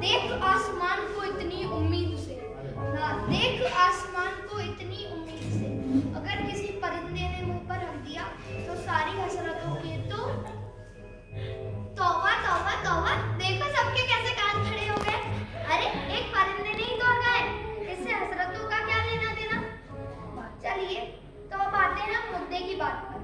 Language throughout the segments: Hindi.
देख आसमान को इतनी उम्मीद से, ना देख आसमान को इतनी उम्मीद से, अगर किसी परिंदे ने मुंह पर रख दिया तो सारी हसरतों के तो तौबा तौबा तौबा। देखो सबके कैसे कान खड़े हो गए। अरे एक परिंदे ने ही तो गए, इससे हसरतों का क्या लेना देना। चलिए तो अब आते हैं मुद्दे की बात पर।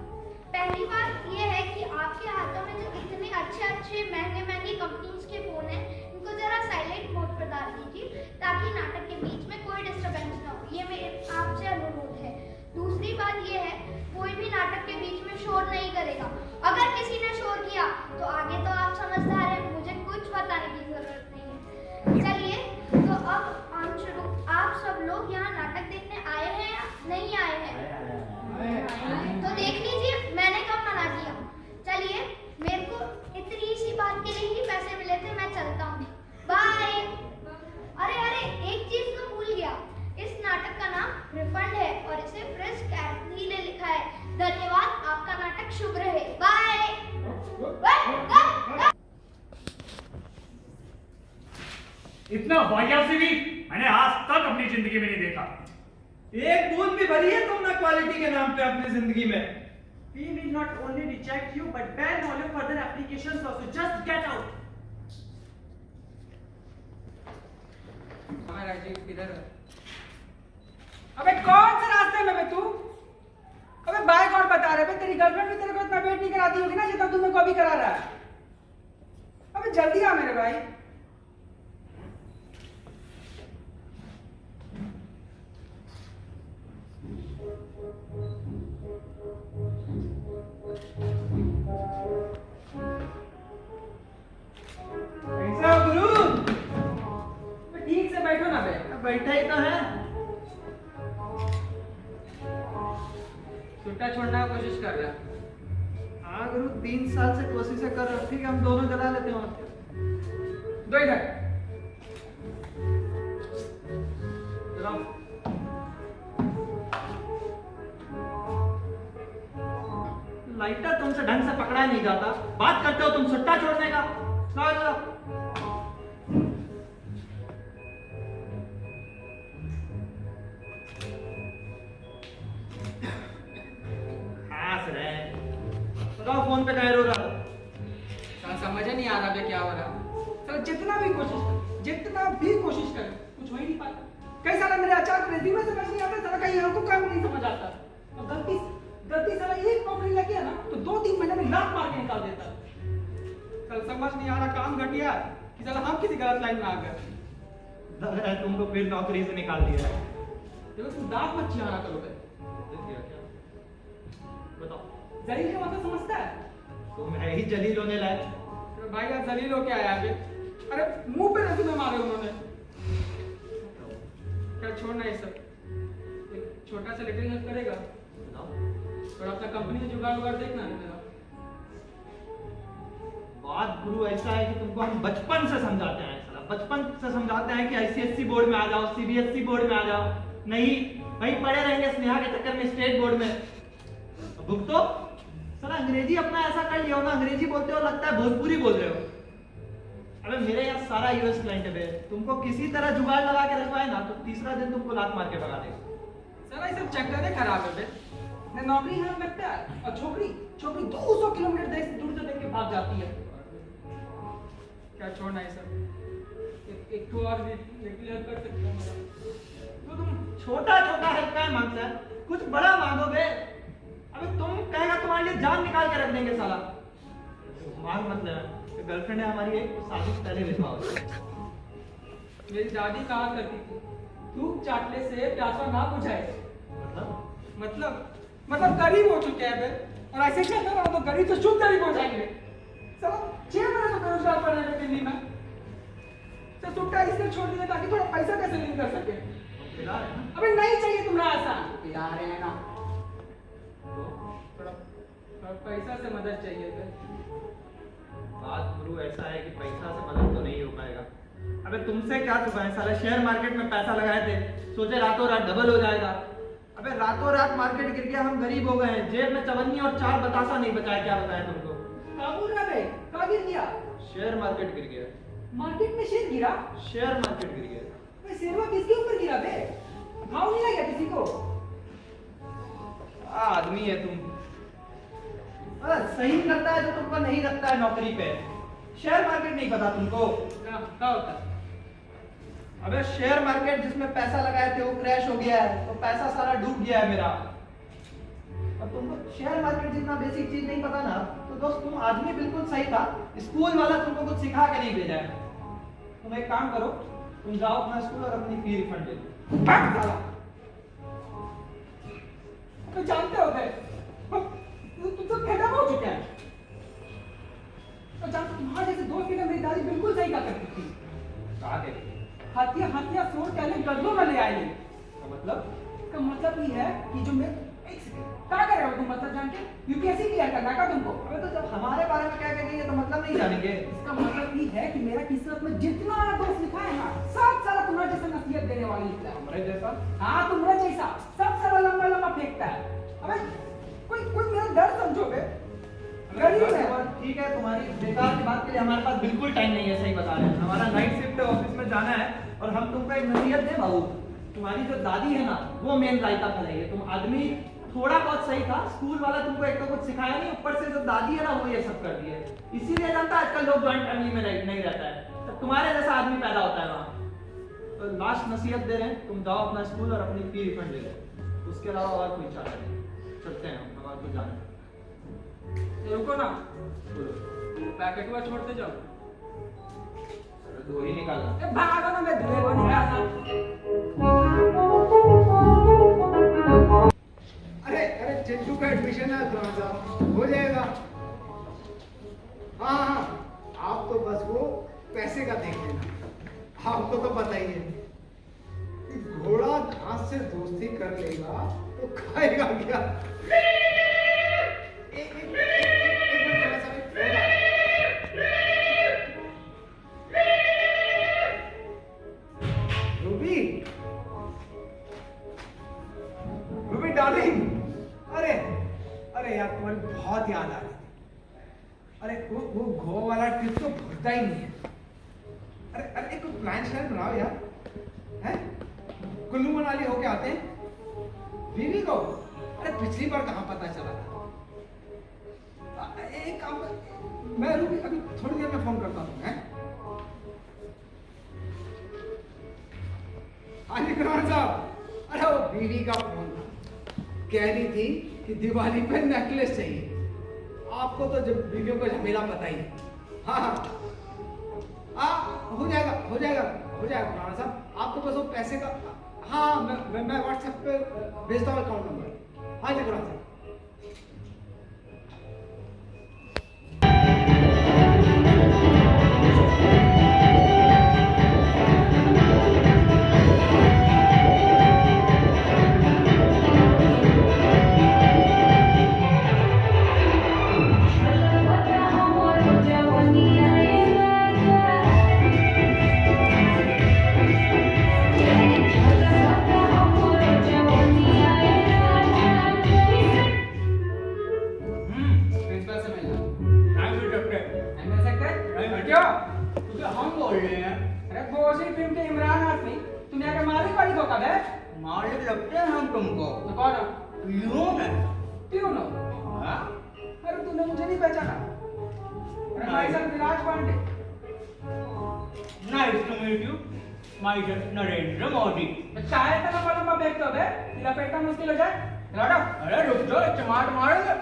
पहली बात यह है कि आपके हाथों में जो इतने अच्छे महंगे कंपनीज के फोन हैं, इनको जरा साइलेंट मोड पर डाल दीजिए ताकि नाटक के बीच में कोई डिस्टरबेंस ना हो। ये मेरे आपसे अनुरोध है। दूसरी बात यह है, कोई भी नाटक के बीच में शोर नहीं करेगा। अगर किसी ने शोर किया तो आगे तो आप समझदार हैं, मुझे कुछ बताने की जरूरत नहीं है। चलिए तो अब हम शुरू। आप सब लोग यहाँ नाटक देखने आए हैं या नहीं आए हैं? तो देख लीजिए, मैंने कब मना किया। चलिए, मेरे को इतनी सी बात के लिए ही पैसे मिले थे, मैं चलता हूँ, बाय। अरे एक चीज तो भूल गया, इस नाटक का नाम रिफंड है और इसे फ्रेश कैथी ने लिखा है। धन्यवाद, आपका नाटक शुभ रहे, बाय। इतना वाहियात सीवी मैंने आज तक अपनी जिंदगी में नहीं देखा। एक बूंद भी भरी है तुमने क्वालिटी के नाम पे अपनी जिंदगी में। We will not only reject you but ban all your further applications also. Just get out. Rajiv इधर। अबे कौन से रास्ते में बे तू? अबे बाय कौन बता रहे? तेरी गर्लफ्रेंड भी तेरे को इतना वेट नहीं कराती होगी ना जितना तू मेरे को अभी करा रहा है। अबे जल्दी आ मेरे भाई। कैसा हो गुरु? ठीक से बैठो ना बे। बैठा ही तो है। छुट्टा छोड़ने की कोशिश कर रहा है। हाँ गुरु, 3 साल से कोशिश कर रहे हो। ठीक है, हम दोनों जला लेते हैं। दो इधर। जलाओ। लाइटर तुमसे ढंग से पकड़ा नहीं जाता, बात करते हो तुम सुट्टा छोड़ने का। लाओ जलाओ। बताओ फोन पे कह रो रहा। समझ नहीं आ रहा बे क्या हो रहा। चलो जितना भी कोशिश कर कुछ हो ही नहीं पाता। कई साला मेरे अचार को रेज्यूमे समझ नहीं आता, साला कहीं हमको काम नहीं समझ आता। और गलती साला एक नौकरी लगी है ना तो 2-3 महीने में लात मार के निकाल देता। कल समझ नहीं आ रहा काम घटिया कि साला हम किसी गलत लाइन में आ गए। लग रहा है तुमको फिर नौकरी से निकाल दिया है। देखो तुम दांत मत चिढ़ाना करो बे। बताओ, जलील का मतलब समझता है? तुम है ही जलील होने लायक। तो भाई यार जलील हो क्या आया बे? अरे मुंह पे रेज्यूमे मारे उन्होंने। क्या छोड़ना ये सब, एक छोटा सा लेटर हेल्प करेगा और अपना कंपनी से जुगाड़ वुगाड़ देखना है मेरा। बात गुरु ऐसा है कि तुमको हम बचपन से समझाते हैं, साला बचपन से समझाते हैं कि आईसीएससी बोर्ड में आ जाओ, सीबीएसई बोर्ड में आ जाओ। नहीं, वहीं पड़े रहेंगे स्नेहा के चक्कर में स्टेट बोर्ड में। भुगतो साला। अंग्रेजी अपना ऐसा कर लिया हो ना, अंग्रेजी बोलते हो लगता है भोजपुरी बोल रहे हो। अबे मेरे यहाँ सारा यूएस क्लाइंट है, तुमको किसी तरह जुगाड़ लगा के रखवाए ना तो तीसरा दिन तुमको लात मार के भगा देगा। साला ये सब चक्कर खराब है बे। ना नौकरी यहाँ लगता है और छोकरी 200 किलोमीटर दूर से देख के भाग जाती है। क्या छोड़ना है सब। एक तो और हेल्प कर सकते हो। तो तुम छोटा हेल्प का मांगता है, कुछ बड़ा मांगोगे। अबे तुम कहेगा तुम्हारे लिए जान निकाल के रख देंगे साला। मांग मतलब गर्लफ्रेंड है हमारी, एक तो शादी से पहले विधवा हो गई। मेरी दादी कहा करती थी, धूप चाटने से प्यासा ना बुझाए। मतलब गरीब हो चुके हैं बे, और ऐसे चलता रहा तो गरीब तो शुद्ध गरीब हो जाएंगे। सब 6 महीने से बेरोजगार पड़े हैं दिल्ली में। तो सुट्टा इसलिए छोड़ दिया ताकि थोड़ा पैसा कैसे लिंक कर सके। पिला रहे हैं ना? अबे नहीं चाहिए तुम्हारा ऐसा। पिला रहे हैं ना, थोड़ा पैसा से मदद चाहिए थे। बात गुरु ऐसा है कि पैसा से मदद तो नहीं हो पाएगा। अबे तुमसे क्या छुपाएं, साला शेयर मार्केट में पैसा लगाए थे, सोचे रातों रात डबल हो जाएगा। अबे रातों रात मार्केट गिर गया, हम गरीब हो गए हैं। जेब में चवन्नी और 4 बतासा नहीं बचाया। क्या बताया तुमको? कहाँ बोल रहा है? कहाँ गिर गया? शेयर मार्केट गिर गया। मार्केट में शेयर गिरा? शेयर मार्केट गिर गया। अरे शेरवा किसके ऊपर गिरा बे? घाव नहीं लगा किसी को? आदमी है तुम। सही लगता है जो तुमको नहीं लगता है नौकरी पे। शेयर मार्केट नहीं पता तुमको? क्या होता है? अबे शेयर मार्केट जिसमें पैसा लगाए थे वो क्रैश हो गया है, तो पैसा सारा डूब गया है मेरा। अब तुमको शेयर मार्केट जितना बेसिक चीज नहीं पता ना, तो दोस्त तुम आदमी बिल्कुल सही था। स्कूल वाला तुमको कुछ सिखा के नहीं भेजा है। तुम एक काम करो, तुम जाओ अपना स्कूल और अपनी फी रिफंड दे दो। भाग साला। तो जानते हो बे, तुम सब खत्म हो चुके हैं। तो जानते तुम्हारे जैसे दोस्त की ना मेरी दादी बिल्कुल सही कहा करती थी। कहा के हाथिया हाथिया सोच पहले गद्दों में ले आएंगे। मतलब इसका मतलब ये है कि जो मैं एक सेकंड क्या कर रहे हो तुम, मतलब जान के यूपीएससी क्लियर करना का तुमको? अबे तो जब हमारे बारे में क्या कहेंगे तो मतलब नहीं जानेंगे। इसका मतलब ये है कि मेरा किस्मत में जितना दोस्त लिखा है ना, सब सारा तुम्हारे जैसा नसीहत देने वाली निकला है। हमारे जैसा हाँ तुम्हारे जैसा सब सारा लंबा लंबा फेंकता है। अबे कोई कोई मेरा डर समझो बे, गरीब है। ठीक है, तुम्हारी बेकार की बात के लिए हमारे पास बिल्कुल टाइम नहीं है। सही बता रहे हैं, हमारा नाइट शिफ्ट है, ऑफिस में जाना है। और हम तुमको एक नसीहत दें बाबू, तुम्हारी जो दादी है ना वो मेन रायता फैलाइए। तुम आदमी थोड़ा बहुत सही था, स्कूल वाला तुमको एक तो कुछ सिखाया नहीं, ऊपर से जो दादी है ना वो ये सब कर दिए। इसीलिए जानता है आजकल लोग जॉइंट फैमिली में नहीं रहता है, तो तुम्हारे जैसा आदमी पैदा होता है वहाँ। तो लास्ट नसीहत दे रहे हैं, तुम जाओ अपना स्कूल और अपनी फी रिफंड ले लो। उसके अलावा और कोई चारा नहीं। चलते हैं हम, हमारे को जाना है। रुको ना, बोलो। पैकेट हुआ छोड़ते जाओ। दो ही निकालना। ए, भागो ना, मैं धुएं को निकालना। अरे अरे चिंटू का एडमिशन है थोड़ा सा हो जाएगा। हाँ हाँ, आप तो बस वो पैसे का देख लेना। आपको तो पता ही है कि घोड़ा घास से दोस्ती कर लेगा तो खाएगा क्या। एक मिनट, थोड़ा सा वेट होगा। रूबी, रूबी डार्लिंग, अरे अरे यार तुम्हारी बहुत याद आ रही थी। अरे वो गोवा वाला ट्रिप तो भूलता ही नहीं है। अरे अरे एक प्लान श्लान बनाओ यार, हैं? कुल्लू मनाली होके आते हैं। बीवी को अरे पिछली बार कहाँ पता चला था। एक काम मैं रूबी अभी थोड़ी देर में फोन करता हूँ, हैं? हाँ जी कुमार साहब, अरे वो बीवी का फोन था, कह रही थी कि दिवाली पे नेकलेस चाहिए। आपको तो जब बीवियों का झमेला पता ही है। हाँ हाँ हो जाएगा हो जाएगा हो जाएगा कुमार साहब, आपको बस वो पैसे का, हाँ मैं व्हाट्सएप पे भेजता हूँ अकाउंट नंबर। हाँ जी कुमार साहब। प्रिंसिपल से मिलना। नहीं मिल सकते। नहीं मिल सकते? नहीं मिल क्यों? क्योंकि हम बोल रहे हैं। अरे भोजपुरी फिल्म के इमरान हाशमी, दुनिया के मालिक वाली धोखा है। मालिक लगते हैं हम तुमको। तो कौन हो? यूं है। क्यों नो? हाँ? अरे तूने मुझे नहीं पहचाना? अरे भाई साहब विराज Pandey. Nice to meet you. Myself Narendra Modi. तो चाहे तो लंबा लंबा बैग तो है, लपेटना मुश्किल हो जाए। लाडो, अरे रुक जाओ, चमाट मारोगे।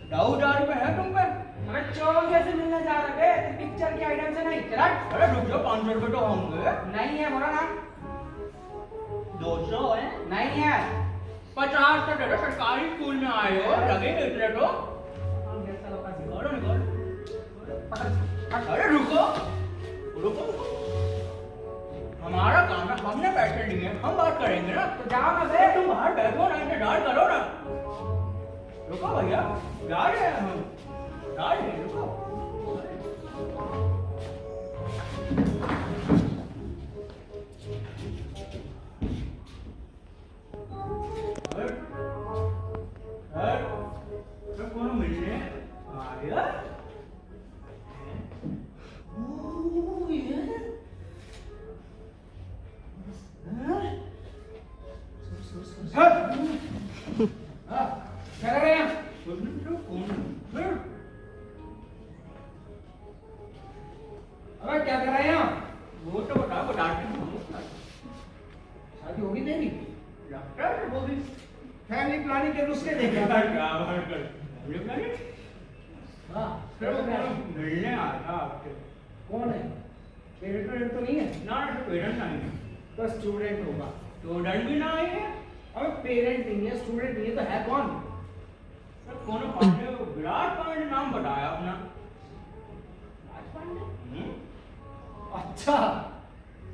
दाऊदार पे है तुम पे। अरे चोर जैसे मिलने जा रहे हैं, पिक्चर की आइटम से नहीं। चला। अरे रुक जाओ, 500 रुपए तो होंगे। नहीं है, बोला ना। 200 है। नहीं है। 50 तो दे दो, सरकारी स्कूल में आए हो, लगेंगे इतने तो। निकालो निकालो। अरे रुको रुको रुको। हमारा काम है, हमने पैसे लिए, हम बात करेंगे ना। तो जाओ ना बे। तुम बाहर बैठो ना, इंतजार करो ना। रुको भैया, जा रहे हैं हम, जा रहे हैं, रुको। कौन मिलने आ गया? वो तो बताते हैं। शादी होगी तेरी? लगता है वो भी फैमिली प्लानिंग के नुस्खे देखे। क्या बात कर हाँ, मिलने आया था आपसे। कौन है? पेरेंट तो नहीं है? ना पेरेंट नहीं है, तो स्टूडेंट होगा। स्टूडेंट भी ना है। अबे पेरेंट नहीं है, स्टूडेंट नहीं है, तो है कौन? सर कौन पांडे, विराट पांडे नाम बताया अपना। राज पांडे? अच्छा,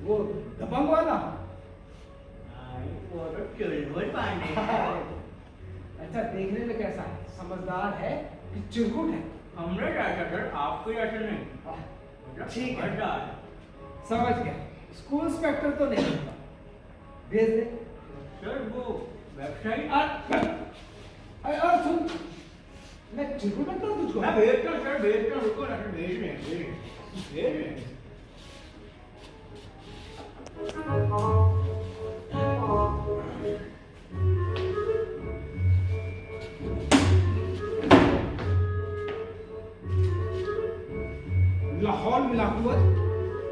वो दबंग वाला। वो तो चिलबुल पांडे है। अच्छा, देखने में कैसा है? समझदार है कि चिरकुट है? हमने जैसा सर, आपको जैसा नहीं। ठीक है। समझदार है। समझ गया। स्कूल इंस्पेक्टर तो नहीं होगा, भेज दे। सर वो वेबसाइट अरे सुन, मैं चिरकुट बनता हूँ तुझको? मैं भेजता हूँ सर, भेजता हूँ, रुको ना सर, भेज रहे हैं, भेज रहे हैं। लाहौल मिलाकुवत,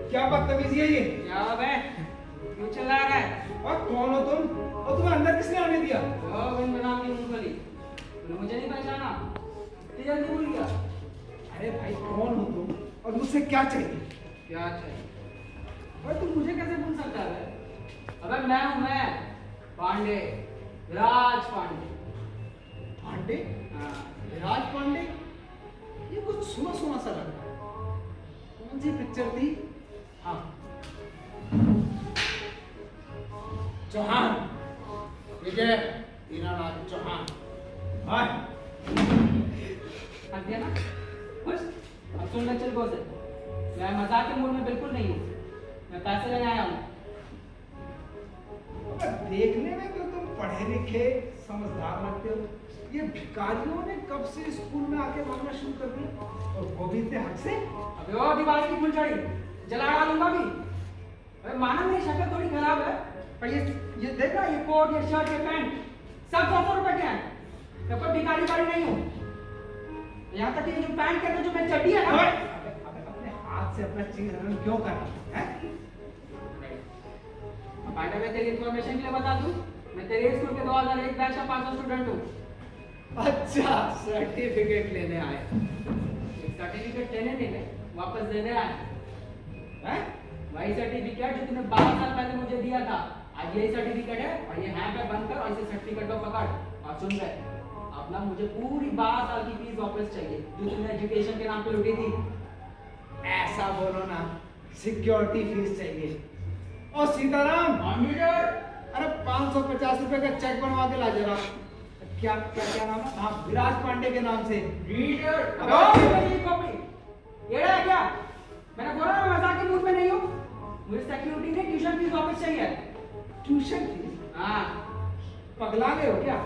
क्या बदतमीजी है ये? क्या बे क्यों चिल्ला रहा है? और कौन हो तुम? और तुम्हें अंदर किसने आने दिया? ओ बिन बनाम की मूंगफली, तूने मुझे नहीं पहचाना? इतनी जल्दी भूल गया? अरे भाई, कौन हो तुम और मुझसे क्या चाहिए? क्या चाहिए? अबे तू मुझे कैसे भूल सकता है? अबे मैं हूँ, मैं पांडे, राज पांडे। पांडे? हाँ। विराज पांडे? ये कुछ सुना सुना सा लग रहा है। कौन सी पिक्चर थी? हाँ, चौहान। विजय दीनानाथ चौहान। हाँ, हट गया ना? खुश? अब सुन ले चल से, मैं मजाक के मूड में बिल्कुल नहीं हूँ, मैं पैसे लेने आया हूँ। देखने में तो तुम पढ़े लिखे समझदार लगते हो। ये भिखारियों ने कब से स्कूल में आके मांगना शुरू कर दिया, और वो भी इतने हक से? अबे ओ दीवार की फुलझड़ी जला डालूंगा भी। अबे माना मेरी शक्ल थोड़ी खराब है, पर ये देख ना, ये कोट, ये शर्ट, ये पैंट सब 200 रुपए के हैं। मैं कोई भिखारी वारी नहीं हूँ। यहाँ तक कि ये जो पैंट के अंदर जो मेरी चड्डी है ना, अबे अपने हाथ से अपना चिन्ह क्यों करना है? बाय द वे तेरी इन्फॉर्मेशन के लिए बता दूं, मैं तेरे स्कूल के 2001 बैच का 500 स्टूडेंट हूँ। अच्छा, सर्टिफिकेट लेने आए? सर्टिफिकेट लेने नहीं गए, वापस देने आए हैं। वही सर्टिफिकेट जो तूने 12 साल पहले मुझे दिया था, आज यही सर्टिफिकेट है, और ये यहाँ पे बंद कर और इसे सर्टिफिकेट को पकड़ और सुन ले, अपना मुझे पूरी 12 साल की फीस वापस चाहिए जो तूने एजुकेशन के नाम पे लूटी थी। ऐसा बोलो ना, सिक्योरिटी फीस चाहिए। और सीताराम, अरे 550 रुपए का चेक बनवा के ला जरा। क्या क्या क्या नाम है? हाँ, विराज पांडे के नाम से। ये है क्या? मैंने बोला ना, मैं मजाक के मूड में नहीं हूँ। मुझे सिक्योरिटी ने ट्यूशन फीस वापस चाहिए। Tuition fees? हाँ। पगला गए हो क्या?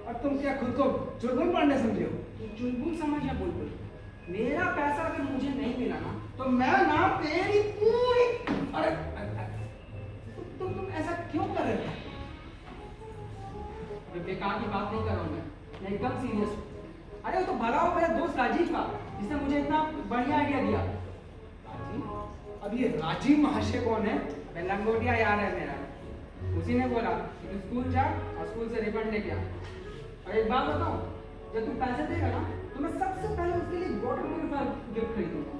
और तुम क्या खुद को चुलबुल पांडे समझे हो? तू चुलबुल समझ या बुलबुल? मेरा पैसा अगर मुझे नहीं मिला ना, तो मैं ना तेरी पूरी, अरे तुम ऐसा क्यों कर रहे हो? मैं बेकार की बात नहीं कर रहा हूँ, मैं एकदम सीरियस हूँ। अरे वो तो भला हो मेरा दोस्त राजीव का, जिसने मुझे इतना बढ़िया आइडिया दिया। राजीव? अब ये राजीव महाशय कौन है? मैं लंगोटिया यार है मेरा, उसी ने बोला कि तू स्कूल जा और स्कूल से रिबन लेके आ। और एक बात बताऊं, जब तू पैसे देगा ना, तो मैं सबसे पहले उसके लिए वाटर प्यूरिफायर गिफ्ट खरीदूंगा।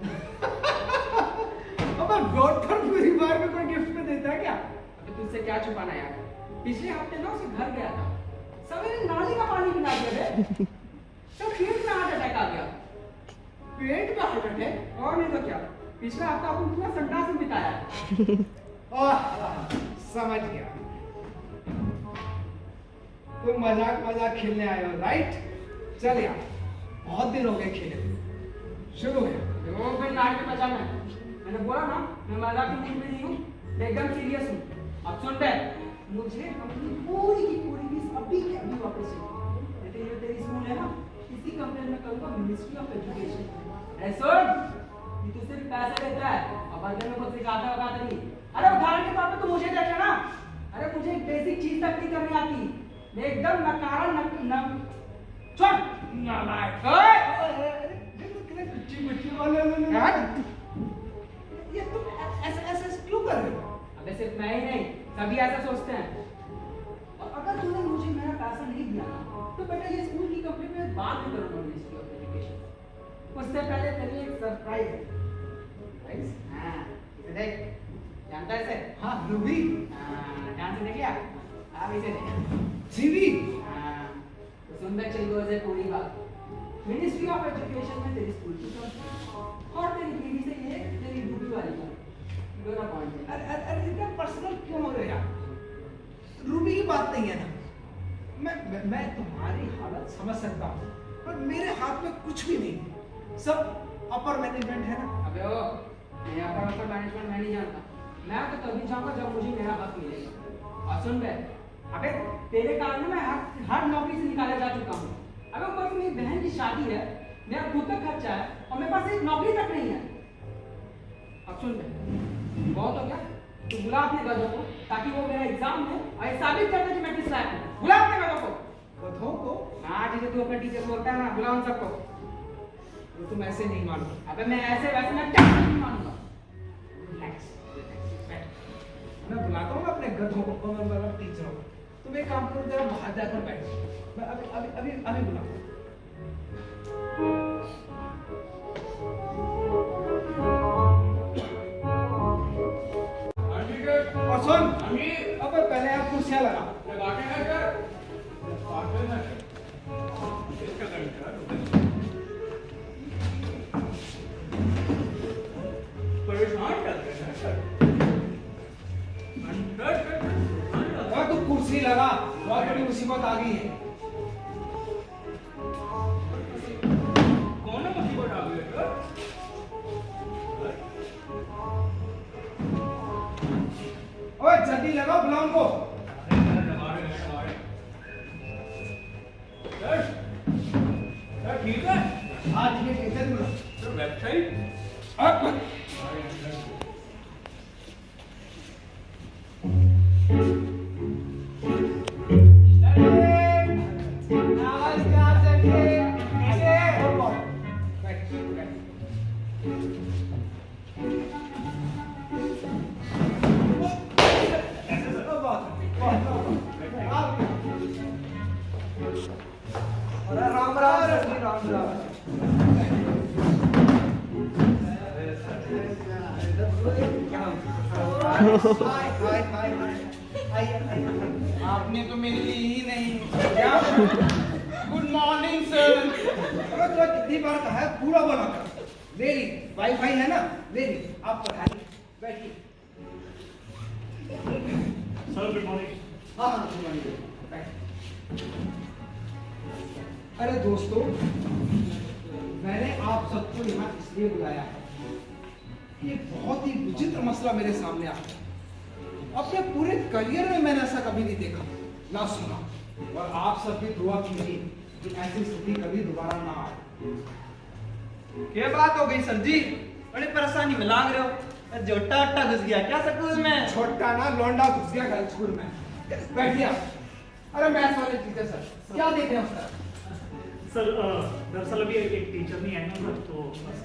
अबे वाटर प्यूरिफायर में कोई गिफ्ट में देता है क्या? अबे तुझसे क्या छुपाना यार, पिछले हफ्ते ना उसे घर गया था, सवेरे नाली का पानी पिला दिया बे, तो पेट में हार्ट अटैक आ गया। पेट में हार्ट अटैक? और नहीं तो क्या, पिछला हफ्ता अपन पूरा संडास में बिताया है। समझ गया, तुम मजाक खेलने आए हो, राइट? चल यार, बहुत दिन हो गए खेले, शुरू है। वो फिर नाट के बचाना है। मैंने बोला ना, मैं मजाक की मूड में नहीं हूँ, मैं एकदम सीरियस हूँ। अब सुन बे, मुझे अपनी पूरी की पूरी फीस अभी के अभी वापस चाहिए। बेटे ये तेरी स्कूल है ना, इसी कंप्लेन में करूँगा मिनिस्ट्री ऑफ एजुकेशन। अरे सुन, ये तो सिर्फ पैसे देता है और बदले में कुछ सिखाता होगा नहीं। अरे उदाहरण के तौर पे तो मुझे देख लेना, अरे मुझे एक बेसिक चीज तक नहीं करनी आती, मैं एकदम नकारा छोड़ नालायक। कुछ वाले ये तुम ऐसे सिर्फ मैं ही नहीं, सभी ऐसा सोचते हैं। और अगर तूने मुझे मेरा पैसा नहीं दिया ना, तो बेटा ये स्कूल की कंप्लेंट में बाद में करूंगा मिनिस्ट्री ऑफ एजुकेशन। उससे पहले तेरे लिए एक सरप्राइज है। सरप्राइज? हाँ, इसे देख, जानता है इसे? हाँ रूबी। हाँ, ध्यान से देख लिया? अब इसे देख। सीवी। हाँ, तो सुन बे चल से पूरी बात। मिनिस्ट्री ऑफ एजुकेशन में तेरी स्कूल की तरफ और तेरी बीवी से एक तेरी ड्यूटी वाली बात, दोनों पॉइंट। अरे इतना पर्सनल क्यों हो रहे यार? रूबी की बात नहीं है ना। मैं तुम्हारी हालत समझ सकता हूँ, पर मेरे हाथ में कुछ भी नहीं, सब अपर मैनेजमेंट है ना। अबे ओ, मैं अपर मैनेजमेंट मैं नहीं जानता। मैं तो तभी जाऊंगा जब मुझे मेरा हक मिलेगा। और सुन बे, अबे तेरे कारण मैं हर नौकरी से निकाला जा चुका हूँ। अबे ऊपर से मेरी बहन की शादी है, मेरा खुद का खर्चा है और मेरे पास एक नौकरी तक नहीं है। अब सुन बे, बहुत हो गया, तू बुला अपने गधों को ताकि वो मेरा एग्जाम में और ये साबित कर दे कि मैं किस लायक हूँ। बुला अपने गधों को। गधों को? हाँ, जिसे तू अपने टीचर बोलता है ना, बुला उन सबको। वो तुम ऐसे नहीं मानो। अबे मैं ऐसे वैसे मैं क्या नहीं मानूंगा। रिलैक्स। मैं बुलाता हूँ अपने गधों को, मैं टीचरों को। तुम एक काम करो, जरा बाहर जाकर बैठो। मैं अभी बुलाता हूँ। और सुन, अबे पहले आप कुर्सियाँ लगा। परेशान कर रहे हैं सर। तू कुर्सी लगा, बहुत बड़ी मुसीबत आ गई है। कौन है मुसीबत आ गई है? ओए जल्दी लगाओ, बुलाओ उनको। ठीक है, आज ये टीचर बुलाओ। वेबसाइट राम राम सर जी, राम राम। आपने तो मेरे लिए ही नहीं क्या? Good morning sir. तो कितनी बार कहा है, पूरा बोला कर। मेरी वाईफाई है ना, मेरी। आप पढ़ाइए, बैठिए। Sir good morning. हाँ हाँ, गुड मॉर्निंग, बैठिए। अरे दोस्तों, मैंने आप सबको यहाँ इसलिए बुलाया है, ये बहुत ही विचित्र मसला मेरे सामने आ गया। अपने पूरे करियर में मैंने ऐसा कभी नहीं देखा, ना सुना। और आप सब भी दुआ कीजिए कि ऐसी स्थिति कभी दोबारा ना आए। क्या बात हो गई सर जी? बड़ी परेशानी में लाग रहे हो। जोटा अट्टा घुस गया क्या स्कूल में? छोटा ना लौंडा घुस गया गर्ल्स स्कूल में। बैठिए आप। अरे मैथ्स वाले टीचर सर, क्या देख रहे हैं उस तरफ? सर दरअसल अभी एक टीचर नहीं आए ना सर, तो बस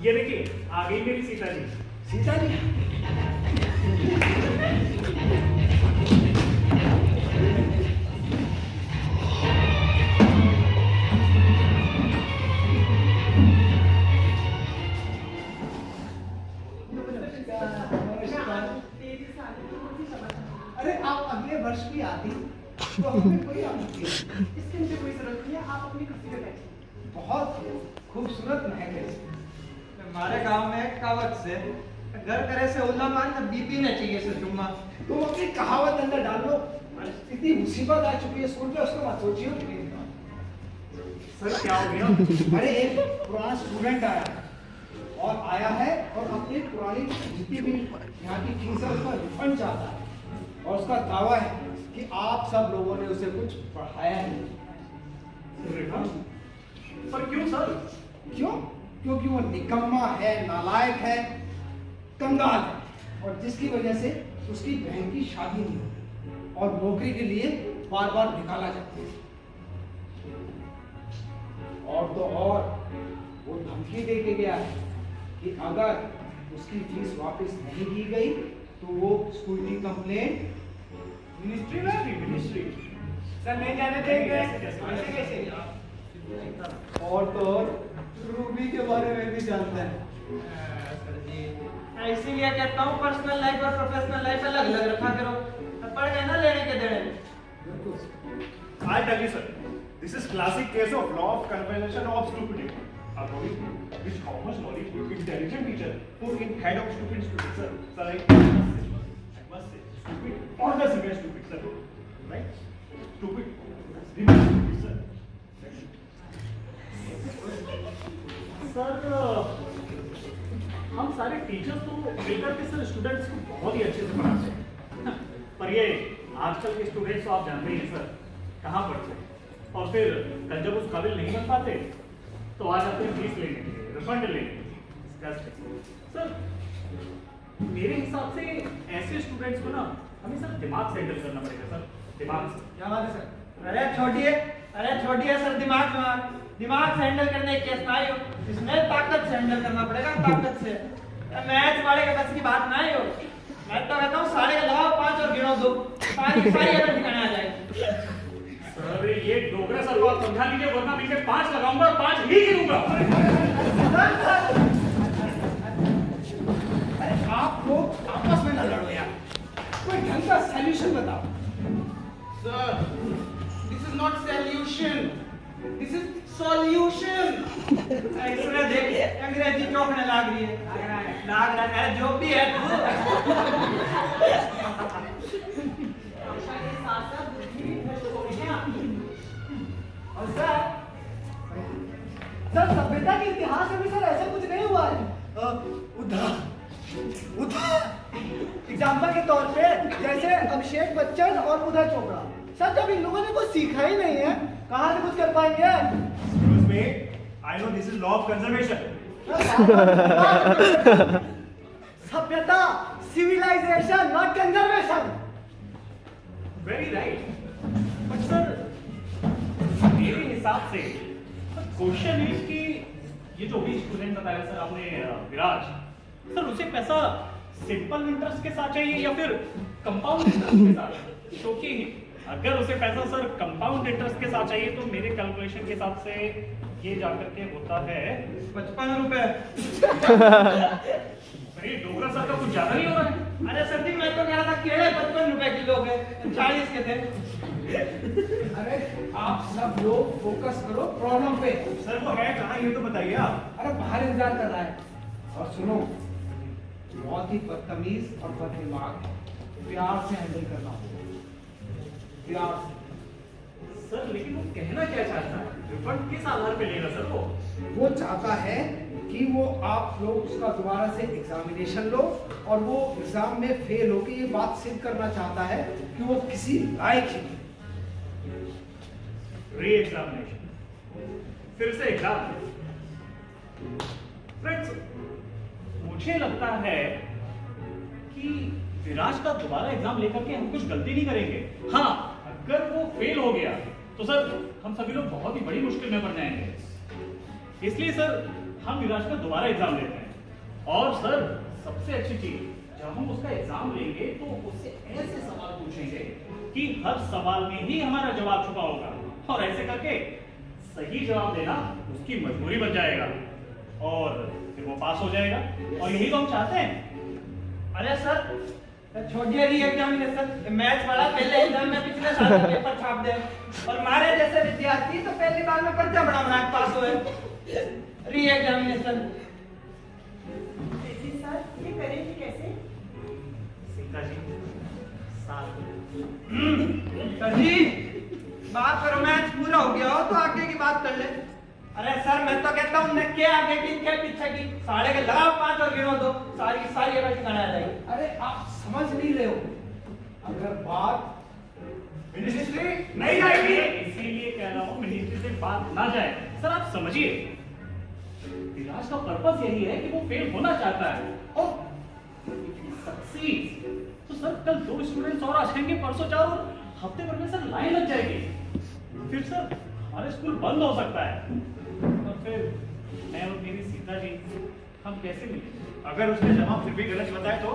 ये देखिए आ गई मेरी सीता जी। सीता जी? अरे आप अगले वर्ष भी आती तो हमें कोई आपत्ति नहीं। इसके मुझे कोई जरूरत नहीं है, आप अपनी कुर्सी पे बैठिए। बहुत खूबसूरत महक है। हमारे गांव में एक कहावत से घर करे से उल्ला मान न बीपी न चाहिए से जुम्मा। तुम अपनी कहावत अंदर डाल लो। इतनी मुसीबत आ चुकी है स्कूल पे, उसको मत सोचिए। सर क्या हो गया? अरे एक पुराना स्टूडेंट आया है, और आया है और अपनी पुरानी जितनी भी यहाँ की फीस है उसका रिफंड चाहता है। और उसका दावा है कि आप सब लोगों ने उसे कुछ पढ़ाया नहीं। पर क्यों सर? क्यों? क्योंकि वो निकम्मा है, नालायक है, कंगाल है, और जिसकी वजह से उसकी बहन की शादी नहीं हुई और नौकरी के लिए बार बार निकाला जाता है। और तो और वो धमकी दे के गया है कि अगर उसकी फीस वापस नहीं दी गई तो तो वो स्कूल की कंप्लेंट मिनिस्ट्री में मिनिस्ट्री सर नहीं जाने देंगे। कैसे कैसे और तो और रूबी के बारे में भी जानता है। सर जी इसीलिए कहता हूँ पर्सनल लाइफ और प्रोफेशनल लाइफ अलग अलग रखा करो। पड़ गए ना लेने के देने। I tell you, sir, this is classic case of law of conversation of stupidity. According to which how much knowledge would intelligent teacher put in head of stupid student, sir? Sir, I must say, stupid or the severe stupid, sir. Right? Stupid. Remain stupid, sir. Sir हम सारे टीचर्स तो मिलकर के सर स्टूडेंट्स को बहुत ही अच्छे से पढ़ाते हैं, पर ये आजकल के स्टूडेंट्स तो आप जानते ही हैं सर कहाँ पढ़ते हैं, और फिर कल जब उस काबिल नहीं बन पाते तो आ जाते हैं फीस लेने के लिए, रिफंड लेने के लिए। सर मेरे हिसाब से ऐसे स्टूडेंट्स को ना हमें सर दिमाग से हैंडल करना पड़ेगा सर, दिमाग से। क्या बात है सर? अरे छोड़िए सर दिमाग से हैंडल करने की केस ना ही हो, इसमें ताकत से हैंडल करना पड़ेगा, ताकत से। मैथ वाले के बस की बात ना ही हो। मैं तो कहता हूँ 5.5 लगाओ 5 और गिनो 2, सारी अगर ठिकाने आ जाएगी। सर ये डोगरा सर को आप समझा लीजिए, वरना मैं 5 लगाऊंगा और 5 ही गिनूंगा। अरे आप लोग आपस में न लड़ो यार, कोई ढंग का सॉल्यूशन बताओ। Sir, this is not solution. This is solution. इसमें देखिए अंग्रेजी चौंकने लग रही है, लाग रहा है जो भी है तू। और सर सभ्यता के इतिहास में भी सर ऐसा कुछ नहीं हुआ है। एग्जाम्पल के तौर पे जैसे अभिषेक बच्चन और उदय चोपड़ा, सर जब इन लोगों ने कुछ सीखा ही नहीं है कहाँ से कुछ कर पाएंगे? Excuse me, I know this is law of conservation. सभ्यता, civilization, not conservation. Very right. But sir, मेरे हिसाब से क्वेश्चन इज कि ये जो भी स्टूडेंट बताया सर आपने विराज, सर उसे पैसा सिंपल इंटरेस्ट के साथ चाहिए या फिर कंपाउंड इंटरेस्ट के साथ? क्योंकि अगर उसे पैसा सर कंपाउंड इंटरेस्ट के साथ चाहिए तो मेरे कैलकुलेशन के हिसाब से ये जाकर के होता है 55 रुपए। अरे डोगरा सर का कुछ ज्यादा नहीं हो रहा है? अरे सर जी मैं तो कह रहा था केले 55 रुपए किलो के, 40 के थे। अरे आप सब लोग फोकस करो प्रॉब्लम पे। सर वो है कहाँ ये तो बताइए आप। अरे बाहर इंतजार कर रहा है। और सुनो, बहुत ही बदतमीज और बददिमाग, प्यार से हैंडल करना होगा, प्यार से। सर लेकिन वो कहना क्या चाहता है? रिफंड किस आधार पे लेगा सर वो चाहता है कि वो आप लोग उसका दोबारा से एग्जामिनेशन लो और वो एग्जाम में फेल होकर ये बात सिद्ध करना चाहता है कि वो किसी लायक ही नहीं। री एग्जामिनेशन, फिर से एग्जाम। फ्रेंड्स मुझे लगता है कि विराज का दोबारा एग्जाम लेकर के हम कुछ गलती नहीं करेंगे। हाँ अगर वो फेल हो गया तो सर हम सभी लोग बहुत ही बड़ी मुश्किल में पड़ जाएंगे। इसलिए सर हम विराज का दोबारा एग्जाम लेते हैं। और सर सबसे अच्छी चीज, जब हम उसका एग्जाम लेंगे तो उससे ऐसे सवाल पूछेंगे कि हर सवाल में ही हमारा जवाब छुपा होगा, और ऐसे करके सही जवाब देना उसकी मजबूरी बन जाएगा और फिर वो पास हो जाएगा। और यही तो हम चाहते हैं। अरे सर छोड़िए री एग्जामिनेशन, मैथ्स वाला पहले एग्जाम में पिछले साल का पेपर छाप दे, और हमारे जैसे विद्यार्थी तो पहली बार में पर्चा बना बना के पास हुए। री एग्जामिनेशन सर ये करेंगे कैसे? सीता जी साल सर जी बात करो, मैच पूरा हो गया हो तो आगे की बात कर ले। अरे सर मैं तो कहता हूँ न क्या आगे की क्या पीछे की, साढ़े के लगाओ 5 और गिनो 2, सारी की सारी अगर ठिकाना आ जाएगी। अरे आप समझ नहीं रहे हो, अगर बात मिनिस्ट्री नहीं जाएगी, इसीलिए कह रहा हूँ मिनिस्ट्री से बात ना जाए। सर आप समझिए, विराज का पर्पस यही है कि वो फेल होना चाहता है, और सक्सीड तो सर कल 2 स्टूडेंट्स और आ जाएंगे, परसों 4, और हफ्ते भर में सर लाइन लग जाएगी। फिर सर हमारे स्कूल बंद हो सकता है, और फिर मैं और मेरी सीता जी हम कैसे मिलेंगे? अगर उसने जवाब फिर भी गलत बताए तो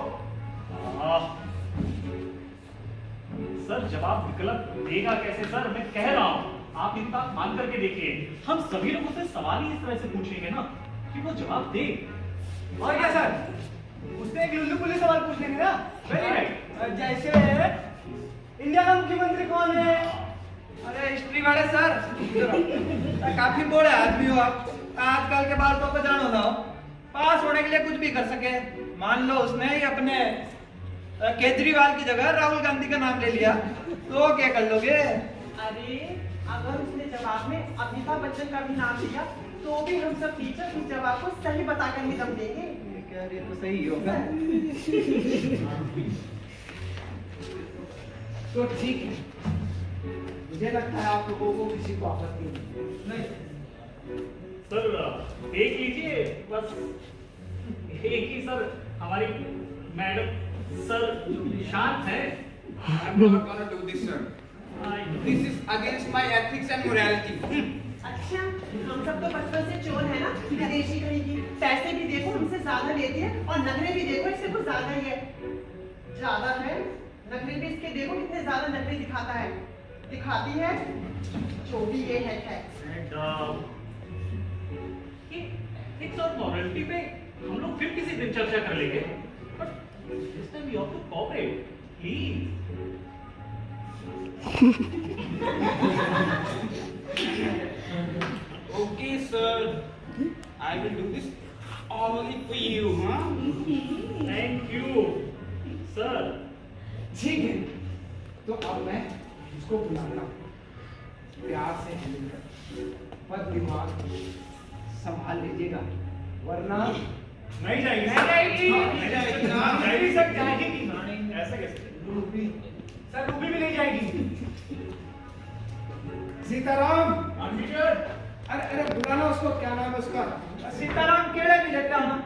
जवाब विकल्प देगा कैसे सर? मैं कह रहा हूँ आप इनका मान करके देखिए, हम सभी लोग उससे सवाल ही इस तरह से पूछेंगे ना कि वो जवाब दे। और क्या सर, उसने एक लुल्लू पुल्ली सवाल पूछ लेंगे ना। Very right. जैसे इंडिया का मुख्यमंत्री कौन है? अरे हिस्ट्री वाले सर, काफी बड़े आदमी हो आप, आजकल के बातों को जानो ना हो, पास होने के लिए कुछ भी कर सके। मान लो उसने ही अपने केजरीवाल की जगह राहुल गांधी का नाम ले लिया, तो क्या कर लोगे? अरे अगर उसने जवाब में अमिताभ बच्चन का भी नाम लिया तो भी हम सब टीचर उस जवाब को सही बताकर ही दम देंगे। क्या ये तो सही होगा। तो ठीक है, मुझे लगता है आप लोगों को किसी को आपत्ति नहीं। सर देख लीजिए, बस एक ही सर हमारी मैडम सर शांत है। I'm not gonna do this, sir. This is against my ethics and morality. अच्छा, हम सब तो बचपन से चोर है ना, विदेशी कहीं की। पैसे भी देखो हमसे ज्यादा लेती है और नखरे भी देखो इससे कुछ ज्यादा ही है। ज्यादा है, नखरे भी इसके देखो कितने ज्यादा नखरे दिखाता है, दिखाती है, जो भी ये है। एथिक्स और मॉरलिटी पे हम लोग फिर किसी दिन चर्चा कर लेंगे, but this time you have to cooperate please. Okay, sir. I will do this only for you, huh? Thank you sir. ठीक है, तो अब मैं इसको बुलाता हूँ, प्यार से हैंडल कर, पर दिमाग संभाल लीजिएगा, वरना नहीं जाएगी, नहीं जाएगी ना। नहीं सर, जाएगी। ऐसा कैसे? सर रूबी भी नहीं जाएगी। सीताराम, टीचर, अरे अरे बुलाना उसको, क्या नाम है उसका? सीताराम केड़े भी लेता हूँ।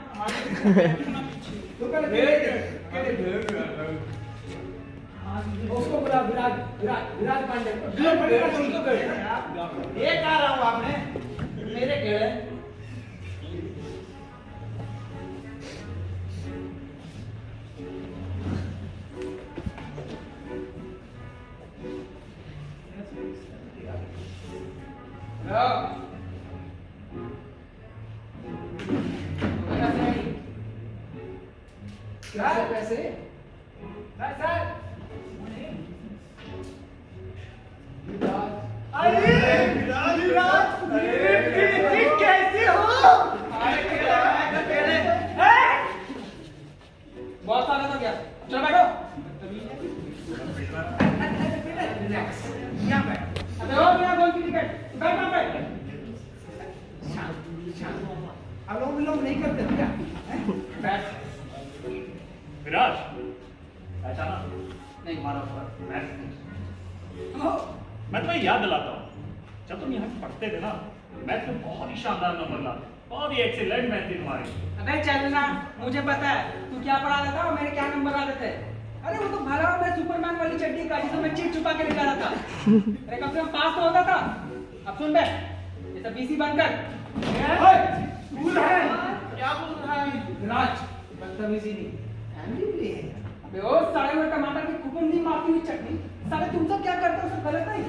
तो पहले उसको बुला, विराज पांडे। ये कह रहा हूँ आपने मेरे केड़े। क्या है पैसे? सर, कैसे हो? बहुत स्वागत हो गया, चलो बैठो। रिलैक्स, यहाँ बैठ। अबे हो बिना बोल की टिकट, बैठ ना बैठ। अनुलोम विलोम नहीं करते क्या? बैठ। विराज पहचाना? नहीं मारो ऊपर। मैं तुम्हें याद दिलाता हूँ, जब तुम यहाँ पढ़ते थे ना, मैथ में बहुत ही शानदार नंबर लाते, बहुत ही एक्सीलेंट मैथ थी तुम्हारी। अबे चलना, मुझे पता है तू क्या पढ़ा रहा था और मेरे क्या नंबर आते थे। अरे वो तो भला मैं सुपरमैन वाली चड्डी का जिसमें मैं चिट छुपा के निकाला था, अरे कम से कम पास तो होता था। अब सुन बे, ये सब बीसी बंद कर। स्कूल है, क्या बोल रहा है? विराज, बदतमीजी नहीं, फैमिली प्ले है। अबे ओ साले में टमाटर की कुकुंडी मारती हुई चटनी, साले तुम सब क्या करते हो, सब गलत नहीं।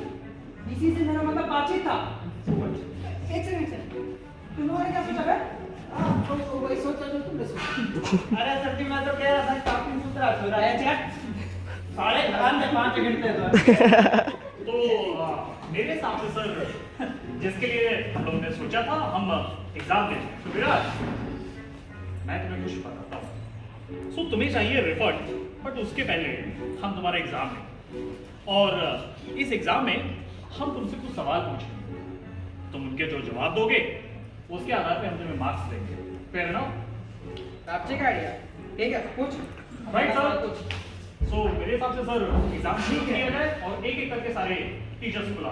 बीसी से मेरा मतलब बातचीत था। एक सेकंड, तुम्हारे क्या सोचा बे? तो वही सोचा जो तुमने सोचा। अरे सर जी, मैं तो कह रहा था काफी सुथरा हो रहा है चेक। साढ़े घरान में 5 गिनते तो। तो मेरे हिसाब से सर, जिसके लिए हम लोगों ने सोचा था, हम एग्जाम दें। तो विराज, मैं तुम्हें कुछ बताता हूँ। सो तुम्हें चाहिए रिपोर्ट, बट उसके पहले हम तुम्हारा एग्जाम लें, और इस एग्जाम में हम तुमसे कुछ सवाल पूछेंगे, तुम उनके जो जवाब दोगे उसके आधार पे हम तुम्हें मार्क्स देंगे। फेयर ना? आपसे क्या आइडिया? ठीक है, पूछ। Right sir. सो मेरे हिसाब से सर एग्जाम शुरू किया जाए और एक एक करके सारे टीचर्स बुला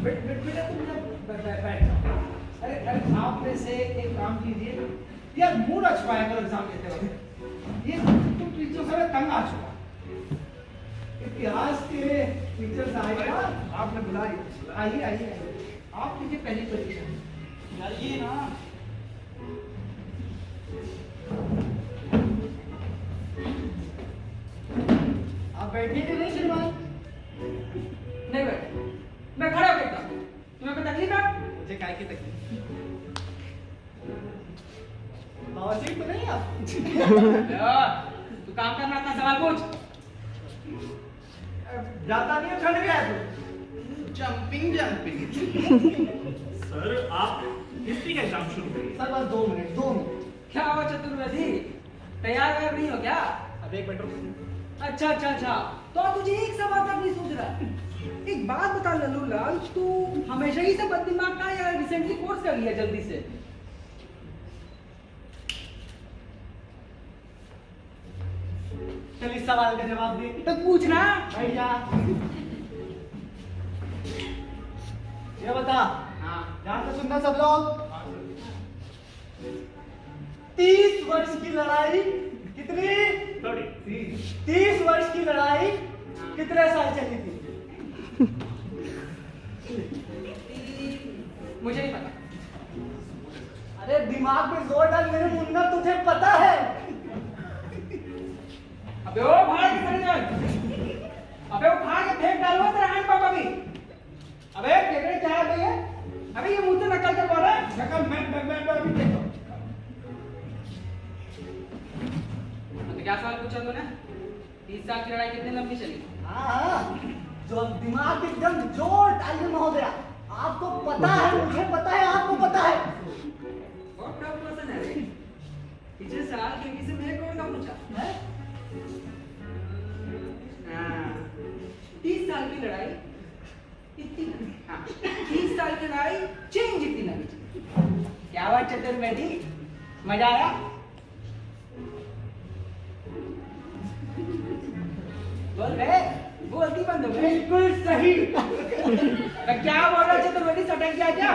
बेटा तुम बैठ जाओ। अरे अरे आप में से एक काम कीजिए यार, मूड अच्छवाया करो एग्जाम देते वक्त। ये तुम टीचर से तंग आ चुका। इतिहास के टीचर्स आए ना, आपने बुलाया। आइए आइए आइए, आप लीजिए पहली पोजीशन। यार ये ना, आप बैठे थे नहीं सिनेमा काय की तकी बवासीर तो नहीं आप तू काम करना अपना सवाल पूछ। जाता नहीं है ठंड गया तो जंपिंग जंपिंग। सर आप हिस्ट्री का एग्जाम शुरू करिए। सर बस 2 मिनट। क्या हुआ चतुर्वेदी, तैयार वैयार नहीं हो क्या? अब 1 मिनट रुको। अच्छा, तो अब तुझे एक सवाल तक नहीं सोच रहा। एक बात बता लल्लू लाल, तू हमेशा ही से बददिमाग था या रिसेंटली कोर्स कर लिया जल्दी से? चल इस सवाल का जवाब दे। तो पूछना। भैया ये बता। हाँ। ध्यान से सुनना सब लोग। 30 वर्ष की लड़ाई कितनी? 30 वर्ष की लड़ाई कितने साल चली थी? मुझे नहीं पता। अरे दिमाग में जोर डाल मेरे मुन्ना, तुझे पता है? अबे ओ भाड़ के सड़ जाए। अबे उठा के फेंक डालो तेरा हैंड पंप अभी। अबे केकड़े क्या है भैया? अबे ये मुंह से नकल करवा रहा है। नकल मैं अभी देखता हूं। तो क्या सवाल पूछा तूने? 30 साल की लड़ाई कितनी लंबी चली? हाँ, जो दिमाग एकदम जोर डालिए महोदया। आपको पता है, मुझे पता है, आपको पता है। बहुत टफ क्वेश्चन है रे। पिछले साल किसी से मेरे कौन का पूछा है? 30 साल की लड़ाई इतनी लंबी। हाँ, 30 साल की लड़ाई चेंज इतनी लंबी। क्या बात चतुर्वेदी, मजा आया? बोल रहे बोलती बंद हो गई। बिल्कुल सही। मैं क्या बोल रहा चतुर्वेदी, सटक गया क्या?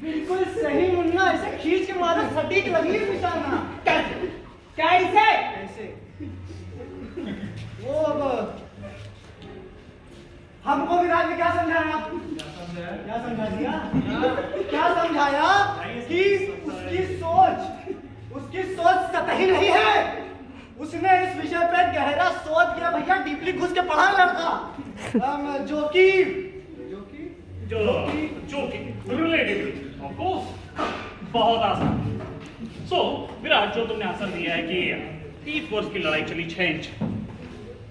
बिल्कुल सही मुन्ना, ऐसे खींच के मारो, सटीक लगी निशाना। कैसे? ऐसे वो अब हमको विराट ने क्या समझाया? क्या समझा दिया? क्या समझाया कि उसकी सोच सतही नहीं है। उसने इस विषय पे गहरा सोच किया भैया, डीपली घुस के पढ़ा लड़का। जो कि रिलेटिव ऑफ कोर्स बहुत आसान। सो विराट, जो तुमने आंसर दिया है कि 30 वर्ष की लड़ाई चली 6 इंच,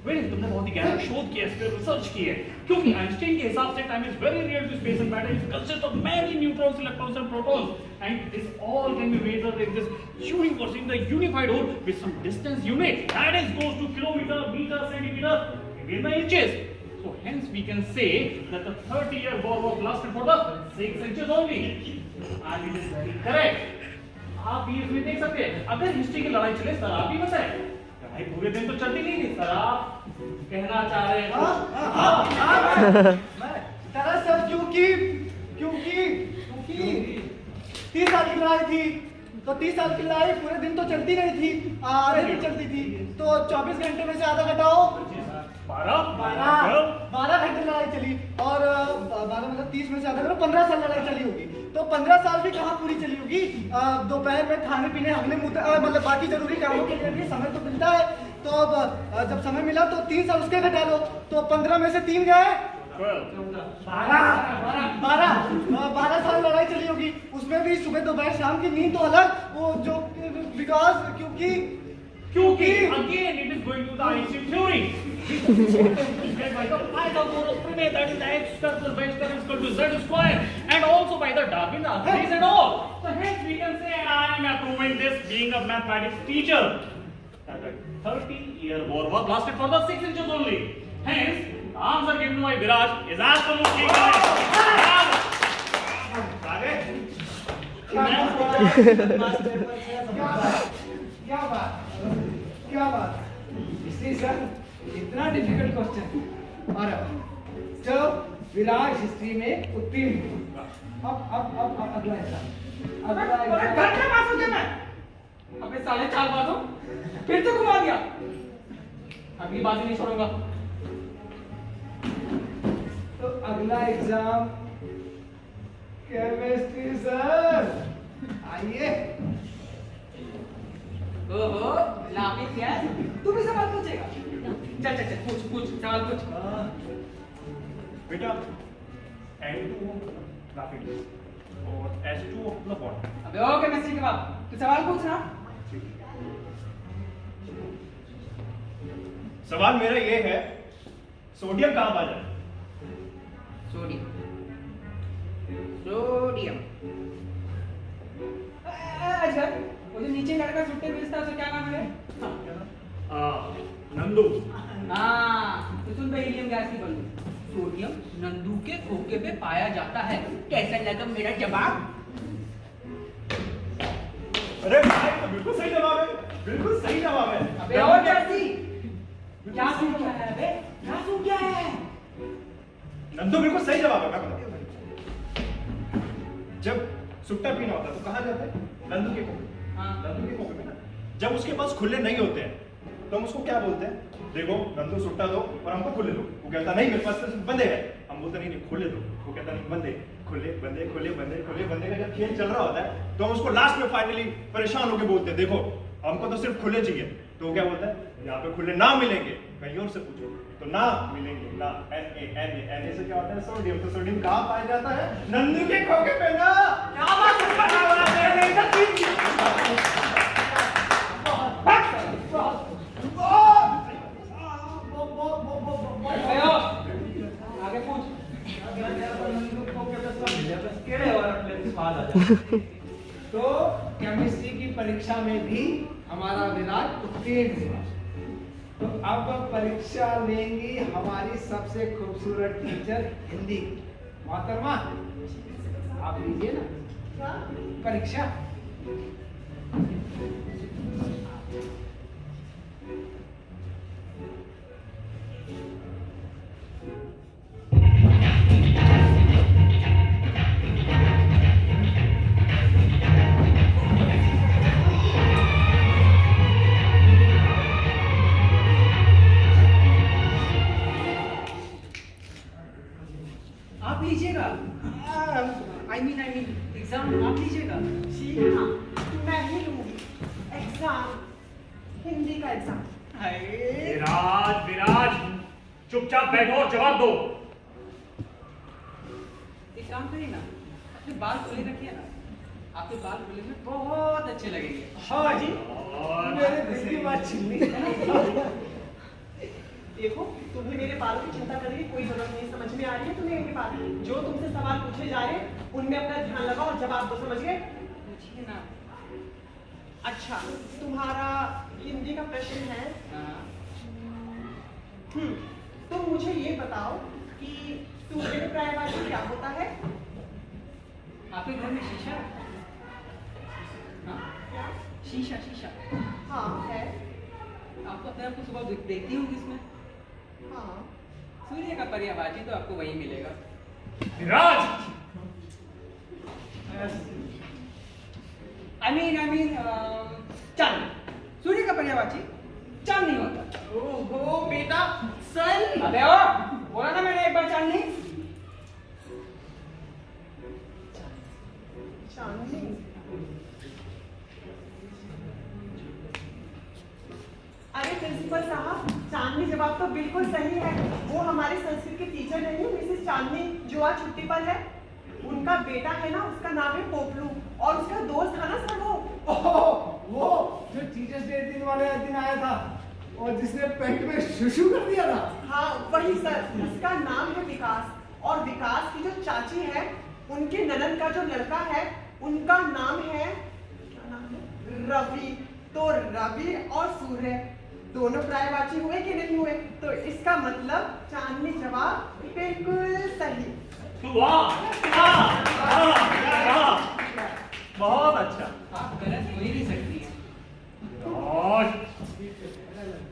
तुमने बहुत ही गहरा शोध किया, इस पर रिसर्च की है, क्योंकि आइंस्टाइन के हिसाब से time is very real to space and matter, it consist of many neutrons, electrons and protons, and this all can be measured in this universe in the unified whole with some distance unit that is goes to kilometre, metre, centimetre, in the inches. So hence we can say that the 30-year war was lasted for the 6 inches only, and it is very correct. आप भी इसमें देख सकते हैं, अगर हिस्ट्री की लड़ाई चले सर आप ही बताएं, लड़ाई पूरे दिन तो चलती नहीं थी सर, आप कहना चाह रहे हैं? दरअसल क्योंकि 30 साल की लड़ाई थी, तो 30 साल की लड़ाई पूरे दिन तो चलती नहीं थी, आधे दिन चलती थी, तो 24 घंटे में से आधा घटाओ, 12 घंटे लड़ाई चली, और 12 मतलब 30 में से आधा करो, 15 साल लड़ाई चली होगी। तो 15 साल भी कहाँ पूरी चली होगी? दोपहर में खाने पीने, हगने मूत्र, मतलब बाकी जरूरी कामों के लिए भी समय तो मिलता है। तो अब जब समय मिला तो 3 साल उसके घटा लो, तो 15 में से 3 गए 12 साल लड़ाई चली होगी। उसमें भी सुबह दोपहर शाम की नींद तो अलग, वो जो बिकॉज क्योंकि again it is going to the Einstein theory. By the Pythagoras prime, that is x plus y equal to z square, and also by the Darwin theories and all. So hence we can say, and I am approving this being a mathematics teacher, that the 30-year war was lasted for the 6 inches only. Hence, the answer given by Viraj is absolutely correct. क्या बात हिस्ट्री सर, इतना डिफिकल्ट क्वेश्चन, और चलो विराज हिस्ट्री में उत्तीर्ण। अब अगला एग्जाम, घंटे पास हो गया मैं। अबे 4.5 बार हो, फिर तो घुमा दिया। अगली बात ही नहीं छोड़ूंगा। तो अगला एग्जाम केमिस्ट्री सर, आइए। ओहो, लाफिंग गैस, तू भी सवाल पूछेगा? चल पूछ सवाल पूछ। बेटा, and to rapid. और H2O the bond. अबे ओ केमिस्ट्री के बाप, तू सवाल पूछना। सवाल मेरा ये है, सोडियम कहाँ पाया जाए? सोडियम। अच्छा, वो जो नीचे लड़का सुट्टे बेचता है उसे क्या नाम है? नंदू। हाँ, तो सुन बे हीलियम गैस की बंदूक। सोडियम नंदू के खोखे पे पाया जाता है। कैसा लगा मेरा जवाब? अरे भाई तो बिल्कुल सही जवाब है, बिल्कुल सही जवाब है। अबे और जर्सी, क्या सुन क्या है बे? क्या सुन क्या है? नंदू बिल्कुल सही जवाब है, मैं बताता हूँ। जब सुट्टा पीना होता है तो कहाँ जाते हैं? नंदू के खोखे। हाँ। नंदू के खोखे में ना, जब उसके पास खुले नहीं होते हैं तो हम उसको क्या बोलते हैं? देखो नंदू सुट्टा दो और हमको खुले दो। वो कहता नहीं मेरे पास तो बंदे हैं। हम बोलते नहीं नहीं खुले दो। वो कहता नहीं बंदे खुले बंदे खुले बंदे खुले बंदे का जब खेल चल रहा होता है तो हम उसको लास्ट में फाइनली परेशान होकर बोलते हैं देखो हमको तो सिर्फ खुले चाहिए। तो वो क्या बोलता है? यहाँ पे खुले ना मिलेंगे, कहीं और से पूछो। तो ना मिलेंगे ना, Na से क्या होता है? सोडियम। तो सोडियम कहाँ पाया जाता है? नंदू के खोखे पे ना। क्या बात आगे पूछ। तो केमिस्ट्री की परीक्षा में भी हमारा विराट उत्तीर्ण हुआ। तो अब परीक्षा लेंगी हमारी सबसे खूबसूरत टीचर हिंदी की। मोहतरमा आप लीजिए ना परीक्षा। आप लीजिएगा। आई मीन एग्जाम आप लीजिएगा। जी हाँ, मैं ही लूंगी एग्जाम, हिंदी का एग्जाम। विराज विराज चुपचाप बैठो और जवाब दो। एक काम करिए ना, अपने बाल खुले रखिए ना। आपके बाल खुले में बहुत अच्छे लगेंगे। हाँ जी, और मेरे दिल की बात छीन ली। देखो, तुम्हें मेरे बालों की चिंता करने की कोई जरूरत नहीं। समझ में आ रही है तुम्हें मेरी बात? जो तुमसे सवाल पूछे जा रहे हैं उनमें अपना ध्यान लगाओ और जवाब दो। समझ गए? पूछिए ना। अच्छा, तुम्हारा हिंदी का प्रश्न है। तुम मुझे ये बताओ कि सूर्य पर्यायवाची क्या होता है? आपके घर में शीशा है? हाँ? क्या? शीशा शीशा हाँ है। आपको अपने आप को सुबह देखती होंगी इसमें। हाँ। सूर्य का पर्यायवाची तो आपको वहीं मिलेगा। विराज आई मीन चांद। सूर्य का पर्यायवाची चांद नहीं होता। ओहो बेटा, सन। अबे ओ, बोला ना मैंने एक बार चांद नहीं। चांदनी। अरे प्रिंसिपल साहब, चांदनी जवाब तो बिल्कुल सही है। वो हमारे संस्कृत के टीचर नहीं, मिसेस चांदनी, जो आज छुट्टी पर है। उनका बेटा है ना, उसका नाम है पोपलू, और उसका दोस्त था ना सर वो जो टीचर्स डे दिन वाले दिन आया था और जिसने पेट में शुशु कर दिया था। हाँ वही सर। उसका नाम है विकास, और विकास की जो चाची है उनके ननद का जो लड़का है उनका नाम है, क्या नाम है? रवि। तो रवि और सूर्य दोनों पर्यायवाची हुए कि नहीं हुए? तो इसका मतलब चांदनी जवाब बिल्कुल सही। वाह बहुत अच्छा। आप गलत हो ही नहीं सकती है। और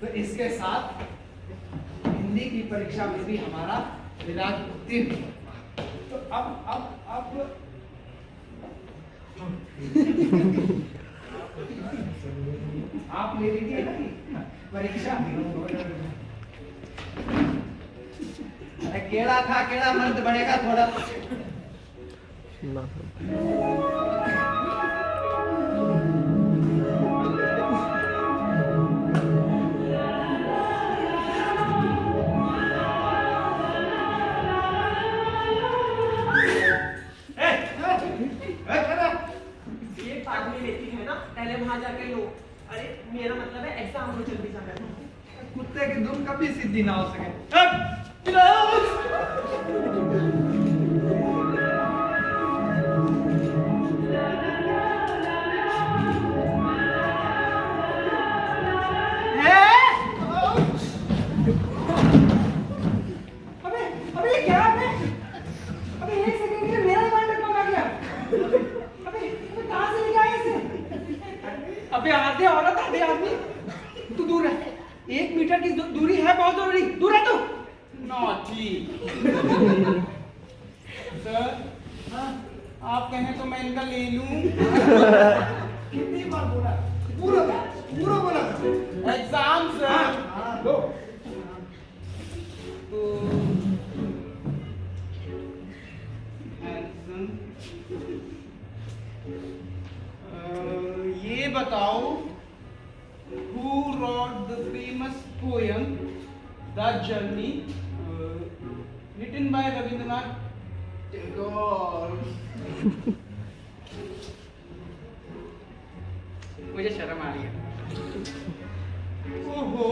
तो इसके साथ हिंदी की परीक्षा में भी हमारा विराट उत्तीर्ण हुआ। तो अब आप ले लीजिए परीक्षा। अरे केड़ा खा, केड़ा मर्द बढ़ेगा थोड़ा। चल भी जा रहा है। कुत्ते की धुन कभी सीधी ना हो सके। अबे अबे ये क्या है? अबे एक सेकंड के लिए मेरा ही माइंड कम आ गया। अबे कहां से लेके आए इसे? अबे आधे औरत आधे आदमी, तू दूर रह। 1 मीटर की दूरी है बहुत जरूरी, दूर है तू। नॉटी सर, आप कहें तो मैं इनका ले लूं। कितनी बार बोला? पूरा बोला। Exam sir. लो। तो handsome, ये बताओ, who wrote the famous poem The Journey, written by Rabindranath Tagore? मुझे शर्म आ रही है। ओहो,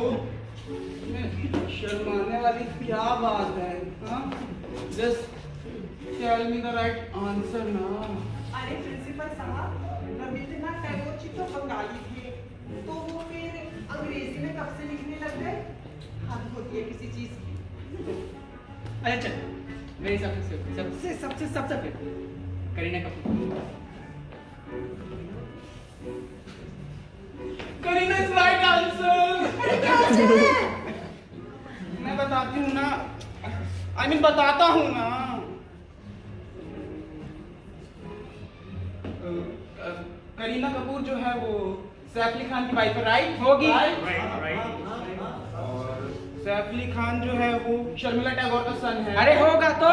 शर्माने वाली क्या बात है? हाँ, just tell me the right answer now. अरे प्रिंसिपल साहब, रविंद्रनाथ टैगोर जी तो बंगाली थे, तो वो फिर अंग्रेजी में कब से लिखने लग गए? हद होती है किसी चीज की। अच्छा, मेरी सबसे फिर Kareena Kapoor. Kareena is right answer. मैं बताती हूँ ना, बताता हूँ ना। करीना कपूर जो है वो सैफ अली खान की वाइफ है, राइट? होगी। और सैफ अली खान जो है वो शर्मिला टैगोर का सन है। अरे होगा तो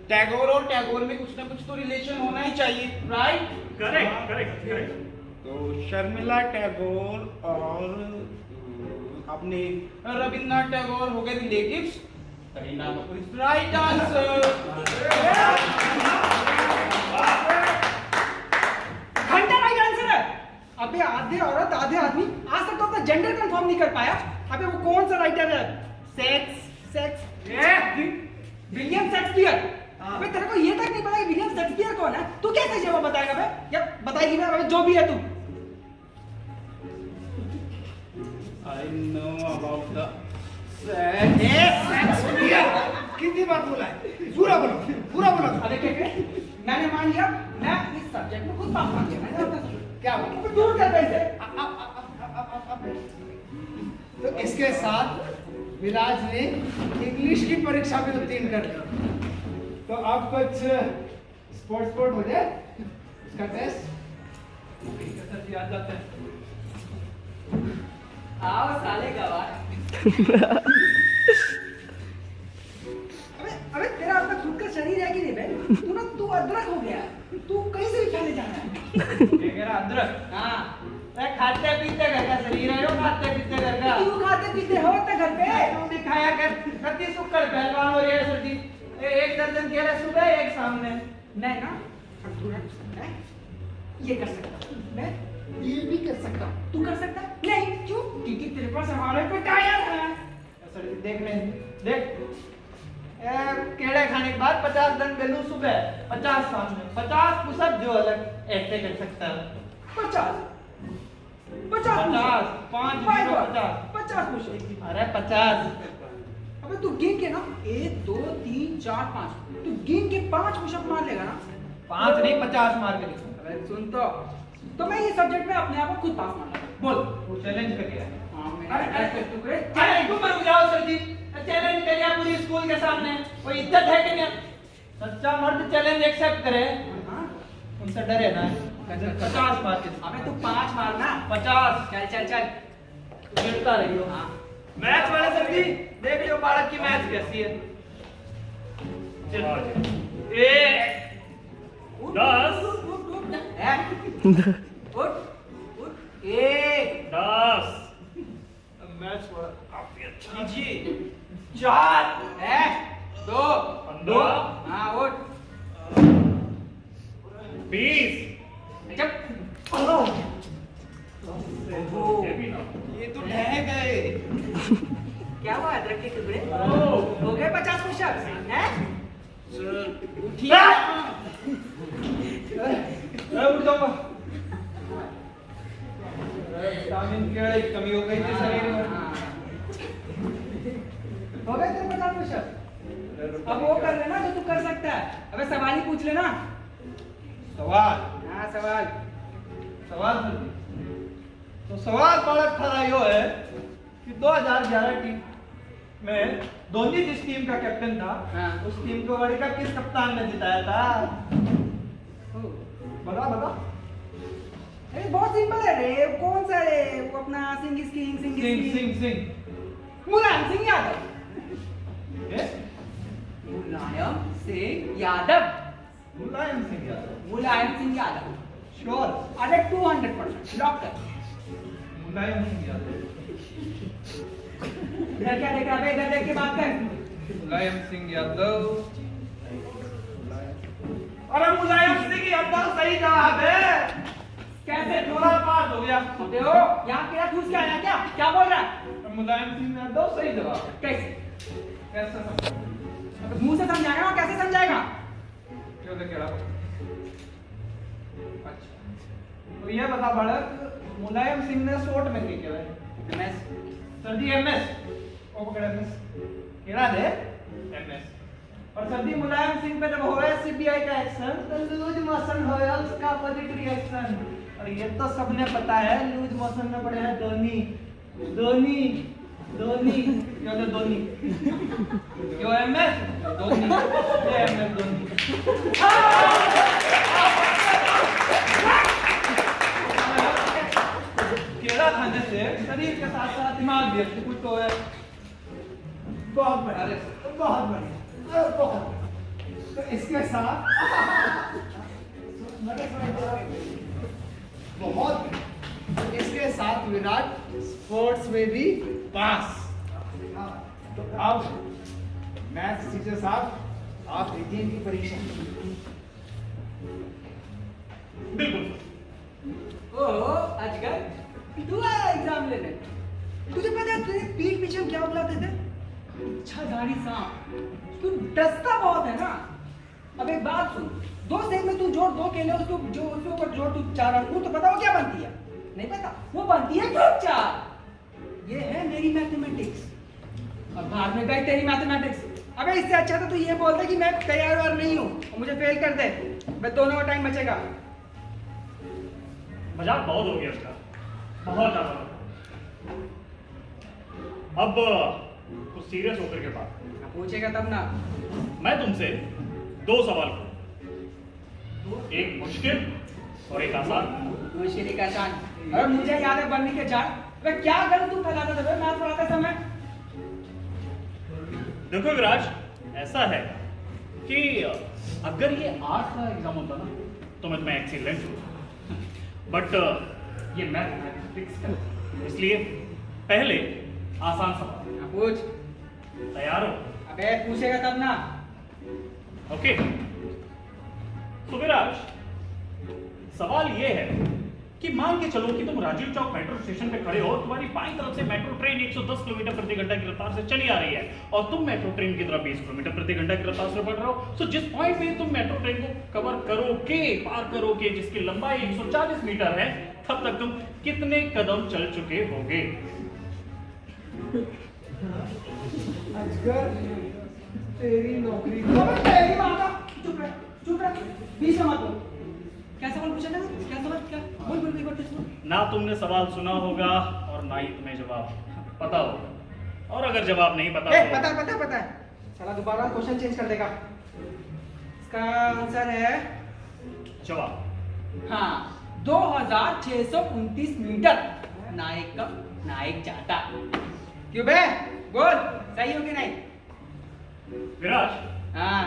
टैगोर और टैगोर में कुछ ना कुछ तो रिलेशन होना ही चाहिए, राइट? करेक्ट। तो शर्मिला टैगोर और अपने रविंद्रनाथ टैगोर हो गए relatives. Kareena Kapoor is right answer. घंटा राइट आंसर है। अबे आधे औरत आधे आदमी, आज तक तो अपना जेंडर कंफर्म नहीं कर पाया। अबे वो कौन सा राइटर है? Sex William Shakespeare. अबे तेरे को ये तक नहीं पता कि विलियम शेक्सपियर कौन है? तू कैसे जवाब बताएगा बे? या बताएगी ना, अबे जो भी है तू। I know about the Shakespeare कितनी बार बोला है? पूरा बोला। अरे क्या मैंने मान लिया, मैं इस सब्जेक्ट में खुद पास मान लिया। मैंने अपना क्या बोला? तो दूर कर पैसे। तो इसके साथ विराज ने इंग्लिश की परीक्षा में उत्तीर्ण कर लिया। तो अब कुछ स्पोर्ट हो जाए, उसका टेस्ट। याद जाते हैं। आओ साले गवार। अबे तेरा अपना खुद का शरीर है कि नहीं बे? तू अदरक हो गया। तू कहीं से भी फैले जा रहा है। अदरक। हाँ, खाते पीते घर का शरीर है, खाते पीते घर का। तू खाते पीते हो तो घर पे तू भी खाया कर। कति शुक्र पहलवान हो रही है सर्दी। एक दर्जन केले सुबह, एक सामने। मैं ना ये कर सकता हूँ, मैं ये भी कर सकता हूँ। तू कर सकता है? नहीं, क्यों? क्योंकि तेरे पास हमारे पे टायर है। सर्दी देख केले खाने के बाद 50 दिन बेलू सुबह, 50 सामने, 50 पुशअप जो अलग ऐसे कर सकता है। 50 50 पुश। अरे 50। अबे तू गिन के ना 1 2 3 4 5, तू गिन के 5 पुशअप मार लेगा ना? 5 नहीं 50 मार के दिखा। अबे सुन तो मैं ये सब्जेक्ट में अपने आप को खुद पास मान लूंगा। बोल। वो चैलेंज कर गया। अरे तू करे अरे तुम रुक जाओ सर जी, चैलेंज करिए पूरी स्कूल के सामने। कोई इज्जत है कि नहीं? सच्चा मर्द चैलेंज एक्सेप्ट करे। उनसे डरे ना। 50 मार के। अबे तू 5 मारना। 50। चल गिरता रही हो। हाँ, मैच वाले सर जी देख लियो बालक की मैच कैसी है। चलो 1 10 उठ 1 10 मैच वाला काफी अच्छा कीजिए। 4 2 15 हाँ उठ 20 जब ये भी ना। ये तो ढह गए। क्या हुआ अदरक के टुकड़े? ओह, हो गए 50 पुशअप्स हैं? सर उठिए। उठ जाऊंगा। विटामिन की कमी हो गई थी शरीर में। हो गए तेरे 50 पुशअप्स? अब वो कर लेना जो तू कर सकता है। अबे सवाल ही पूछ लेना। सवाल हाँ सवाल। सवाल तो सवाल बड़ा खरा यो है कि 2011 टीम में धोनी जिस टीम का कैप्टन था, हाँ। उस टीम को वर्ल्ड कप किस कप्तान ने जिताया था? बता बता। अरे बहुत सिंपल है रे। कौन सा रे? वो अपना Singh is king, Singh is Singh king. Singh Singh. Mulayam Singh Yadav. ये? मुलायम सिंह यादव। मुलायम सिंह यादव। मुलायम सिंह यादव। श्योर। अरे 200% लॉक कर। मुलायम सिंह यादव। इधर क्या देख रहा है? इधर देख के बात कर। मुलायम सिंह यादव। अरे मुलायम सिंह यादव सही जवाब है। कैसे? थोड़ा पास हो गया। सुनते हो? यहाँ केरा ठूस के आया क्या? क्या बोल रहा है? मुलायम सिंह यादव सही जवाब। कैसे? कैसे समझ? अब मुंह से समझाएगा और कैसे समझाएगा? क्यों देख रहा? अच्छा तो ये बता बालक, मुलायम सिंह ने शॉर्ट में क्या किया है? एमएस। सर्दी एमएस ओ पकड़ एमएस केरा दे एमएस। और सर्दी मुलायम सिंह पे जब होए सीबीआई का एक्शन तो लूज मोशन होया, उसका अपोजिट रिएक्शन। और ये तो सबने पता है, लूज मोशन में पड़े हैं धोनी धोनी धोनी। क्यों दे धोनी? क्यों एमएस धोनी? ये एमएस धोनी। केला खाने से शरीर के साथ साथ दिमाग भी अच्छे कुछ तो है। बहुत बढ़िया, बहुत बढ़िया, बहुत बढ़िया। तो इसके साथ बहुत बढ़िया। इसके साथ विराट स्पोर्ट्स में भी पास। तो अब मैथ्स टीचर साहब आप लीजिए इनकी परीक्षा। बिल्कुल। ओह अजगर, तू आया एग्जाम लेने। तुझे पता है तेरे पीठ पीछे हम क्या बुलाते थे? इच्छाधारी सांप। तू डसता बहुत है ना। अब एक बात सुन, 2 सेकंड में तू जोड़ 2 केले उसको जो उसके ऊपर जोड़ तू 4 अंगूर, तो पता वो क्या बनती है? नहीं पता? वो बनती है ग्रुप 4। ये है मेरी मैथमेटिक्स। अब भाग में गई तेरी मैथमेटिक्स। अबे इससे अच्छा तो तू ये बोल दे कि मैं तैयार वार नहीं हूँ और मुझे फेल कर दे। मैं दोनों का टाइम बचेगा। मजाक बहुत हो गया इसका, बहुत ज्यादा। अब कुछ सीरियस होकर के बात। पूछेगा तब ना। मैं तुमसे 2 सवाल करूं, एक मुश्किल और एक आसान। मुश्किल का आसान। अरे मुझे याद है बनने के चार। अबे क्या गलत तू फैलाता था मैथ पढ़ाते समय? देखो विराज, ऐसा है कि अगर ये आर्ट का एग्जाम होता ना तो मैं तुम्हें एक्सीलेंट हूँ, बट ये मैथमेटिक्स का, इसलिए पहले आसान सवाल। पूछ। तैयार हो? अबे पूछेगा तब ना। ओके। तो विराज, सवाल ये है कि मान के चलो कि तुम राजीव चौक मेट्रो स्टेशन पे खड़े हो, तुम्हारी बाईं तरफ से मेट्रो ट्रेन 110 किलोमीटर प्रति घंटा की रफ्तार से चली आ रही है और तुम मेट्रो ट्रेन की तरफ 20 किलोमीटर प्रति घंटा की रफ्तार से बढ़ रहे हो। सो जिस पॉइंट पे तुम मेट्रो ट्रेन को कवर करोगे, पार करोगे, जिसकी लंबाई 140 मीटर है, तब तक तुम कितने कदम चल चुके होगे? अजगर तेरी नौकरी अबे तेरी मां का। चुप रह, चुप रह। बीच में मत बोल। क्या सवाल पूछा था? क्या सवाल? क्या बोल बोल एक बार फिर सुन। ना तुमने सवाल सुना होगा और ना ही तुम्हें जवाब पता होगा, और अगर जवाब नहीं पता ए, तो पता है। साला दोबारा क्वेश्चन चेंज कर देगा। इसका आंसर है जवाब हाँ 2629 मीटर। ना एक कम ना एक ज्यादा। क्यों बे? बोल सही हो कि नहीं? विराज, हाँ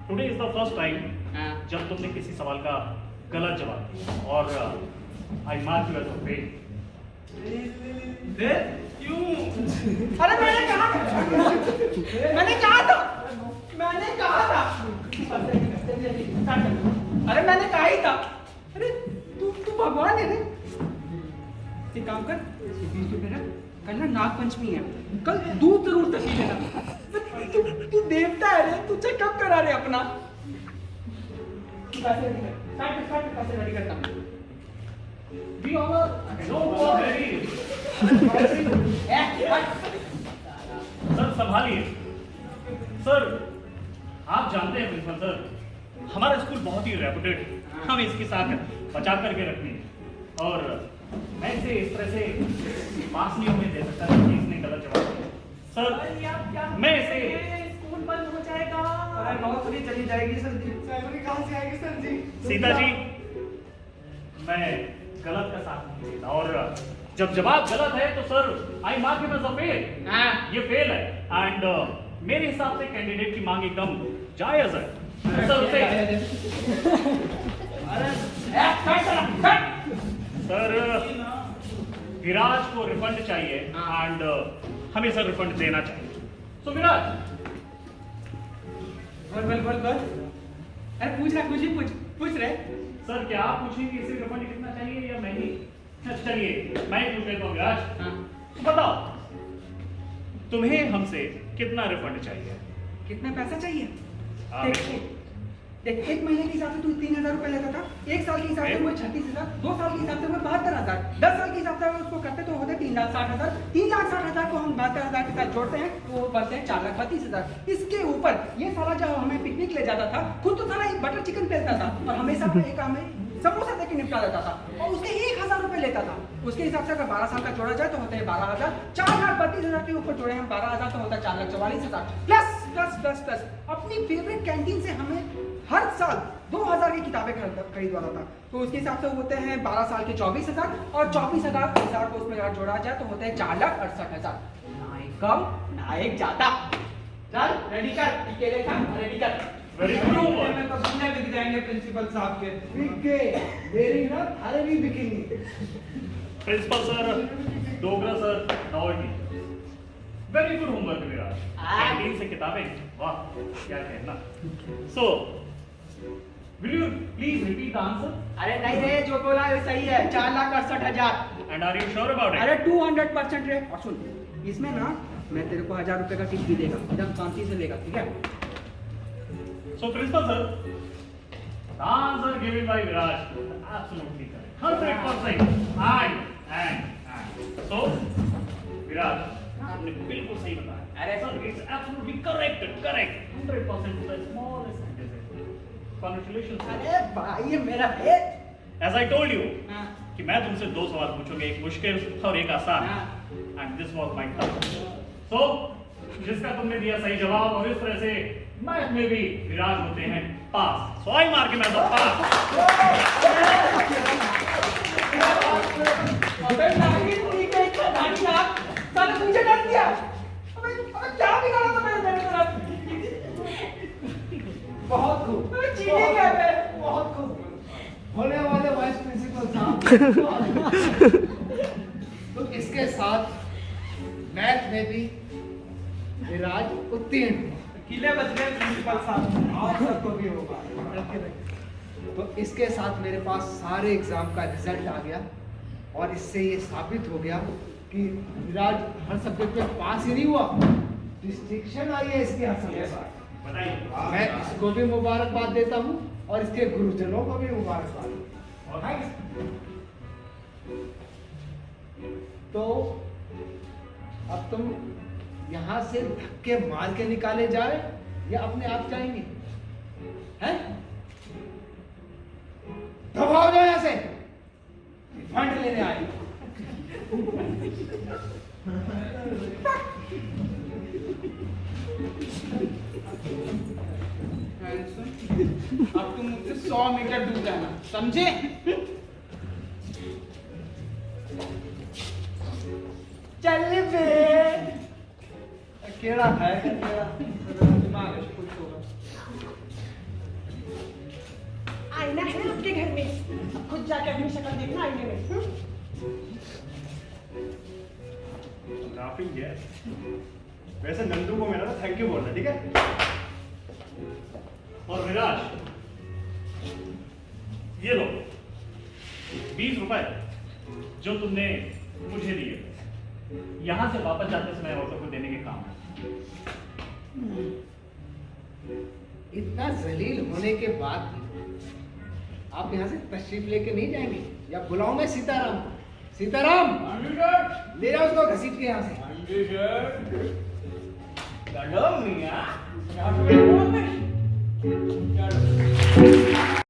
today is the first time हाँ। जब तुमने किसी सवाल का गलत जवाब दिया और I mark you as a fail. क्यों? अरे मैंने कहा था। अरे मैंने कहा ही था। अरे तू भगवान है रे। एक काम कर, ये 20 रुपए रख, कल ना नाग पंचमी है, कल दूध जरूर तक लेना। तू देवता है रे, तू चेकअप करा रे अपना। पैसे रेडी कर, स्टार्ट पैसे रेडी करता हूँ। We all are no more very. Sir संभालिए। सर आप जानते हैं प्रिंसिपल सर, हमारा स्कूल बहुत ही रेपुटेड है, हम इसकी साख बचा करके रखनी है और मैं इसे इस तरह से पास नहीं होने दे सकता कि इसने गलत जवाब दिया। सर मैं इसे स्कूल बंद हो जाएगा। अरे नौकरी चली जाएगी सर जी। सैलरी कहाँ से आएगी सर जी? सीता जी मैं गलत का साथ नहीं देता और जब जवाब गलत है तो sir I mark him as a fail. ये फेल है एंड मेरे हिसाब से कैंडिडेट की मांग एकदम जायज है। सर सर विराज को रिफंड चाहिए एंड हमें सर रिफंड देना चाहिए। सो विराज बोल। अरे पूछ रहे। सर क्या आप पूछेंगे इसे रिफंड कितना चाहिए या मैं ही? चलिए मैं ही पूछ लेता हूँ विराज। तो बताओ तुम्हें हमसे कितना रिफंड चाहिए? कितना पैसा चाहिए? बिल्कुल। देख, एक महीने के हिसाब से तू 3,000 रुपए लेता था, एक साल के हिसाब से वो 36,000, 2 साल के हिसाब से वो 72,000, 10 साल के हिसाब से उसको करते तो होते 3,60,000, 3,60,000 को हम 72,000 के साथ जोड़ते हैं तो वो बनते हैं 4,32,000। इसके ऊपर ये साला जब हमें पिकनिक ले जाता था, खुद तो साला एक बटर चिकन पेलता था और हमेशा एक हमें समोसा देके निपटा देता था और उसके 1,000 रुपए लेता था। उसके हिसाब से अगर 12 साल का जोड़ा जाए तो होते हैं 12,000, 4,32,000 के ऊपर जोड़े हम 12,000 तो होता है 4,44,000 प्लस अपनी फेवरेट कैंटीन से हमें हर साल 2,000 की किताबें खरीदवाता था तो उसके हिसाब से होते हैं 12 साल के 24,000 और 24,000 को उसमें अगर जोड़ा जाए तो होते हैं 4,68,000। ना एक कम ना एक ज्यादा। चल रेडी कर, केले खा रेडी कर। Very good. में तो सुनने बिक जाएंगे प्रिंसिपल साहब के। बिक गए, मेरी ना थारे भी बिकेंगी। Principal sir, Dogra sir, naughty. Very good homework Viraj. Canteen से किताबें, वाह क्या कहना। So will you please repeat the answer? अरे नहीं रे, जो बोला है सही है, 4,68,000। And are you sure about it? अरे 200% रे। और सुन, इसमें ना मैं तेरे को 1,000 रुपए का टिप भी देगा, एकदम शांति से लेगा, ठीक है? So principal sir, the answer given by Viraj absolutely correct, 100%. And so Viraj, आपने बिल्कुल सही बताया। अरे sir, it's absolutely correct, 100% to the smallest detail. Congratulations. अरे भाई ये मेरा है। As I told you, हाँ। कि मैं तुमसे 2 सवाल पूछूंगा, एक मुश्किल और एक आसान। हाँ। And this was my tough. So जिसका तुमने दिया सही जवाब और इस तरह से मैथ में भी विराज होते हैं पास। So I mark him as a pass. अबे नागिन ठीक है, इतना धानी ना, साले मुझे डर दिया। अबे क्या बिगाड़ा था मैंने तेरे तरफ? बहुत खूब। अबे चीटिंग है बे। बहुत खूब होने वाले वाइस प्रिंसिपल साहब। तो इसके साथ मैथ में भी विराज उत्तीर्ण। किले बच गए प्रिंसिपल साहब। आप सबको भी होगा। तो इसके साथ मेरे पास सारे एग्जाम का रिजल्ट आ गया और इससे ये साबित हो गया कि विराज हर सब्जेक्ट में पास ही नहीं हुआ, डिस्टिंक्शन आई है इसके हर सब्जेक्ट में। मैं इसको भी मुबारकबाद देता हूँ और इसके गुरुजनों को भी मुबारकबाद। तो अब तुम यहाँ से धक्के मार के निकाले जाए या अपने आप जाएंगे? हैं? दबाओ जाओ यहाँ से, फंड लेने आई। अब तुम मुझसे 100 मीटर दूर जाना, समझे? चल बे। केड़ा खाएगा केड़ा? दिमाग है कुछ होगा। आईना है आपके घर में, अब खुद जाके अपनी शक्ल देखना आईने में। Laughing, yes. वैसे नंदू को मेरा थैंक यू बोलना, ठीक है? और विराज ये लो 20 रुपए जो तुमने मुझे दिए। यहाँ से वापस जाते समय ऑटो को देने के काम है। इतना जलील होने के बाद भी आप यहाँ से तशरीफ लेके नहीं जाएंगे? या बुलाऊं मैं सीताराम को? सीताराम, ले जाओ उसको घसीट के यहाँ से।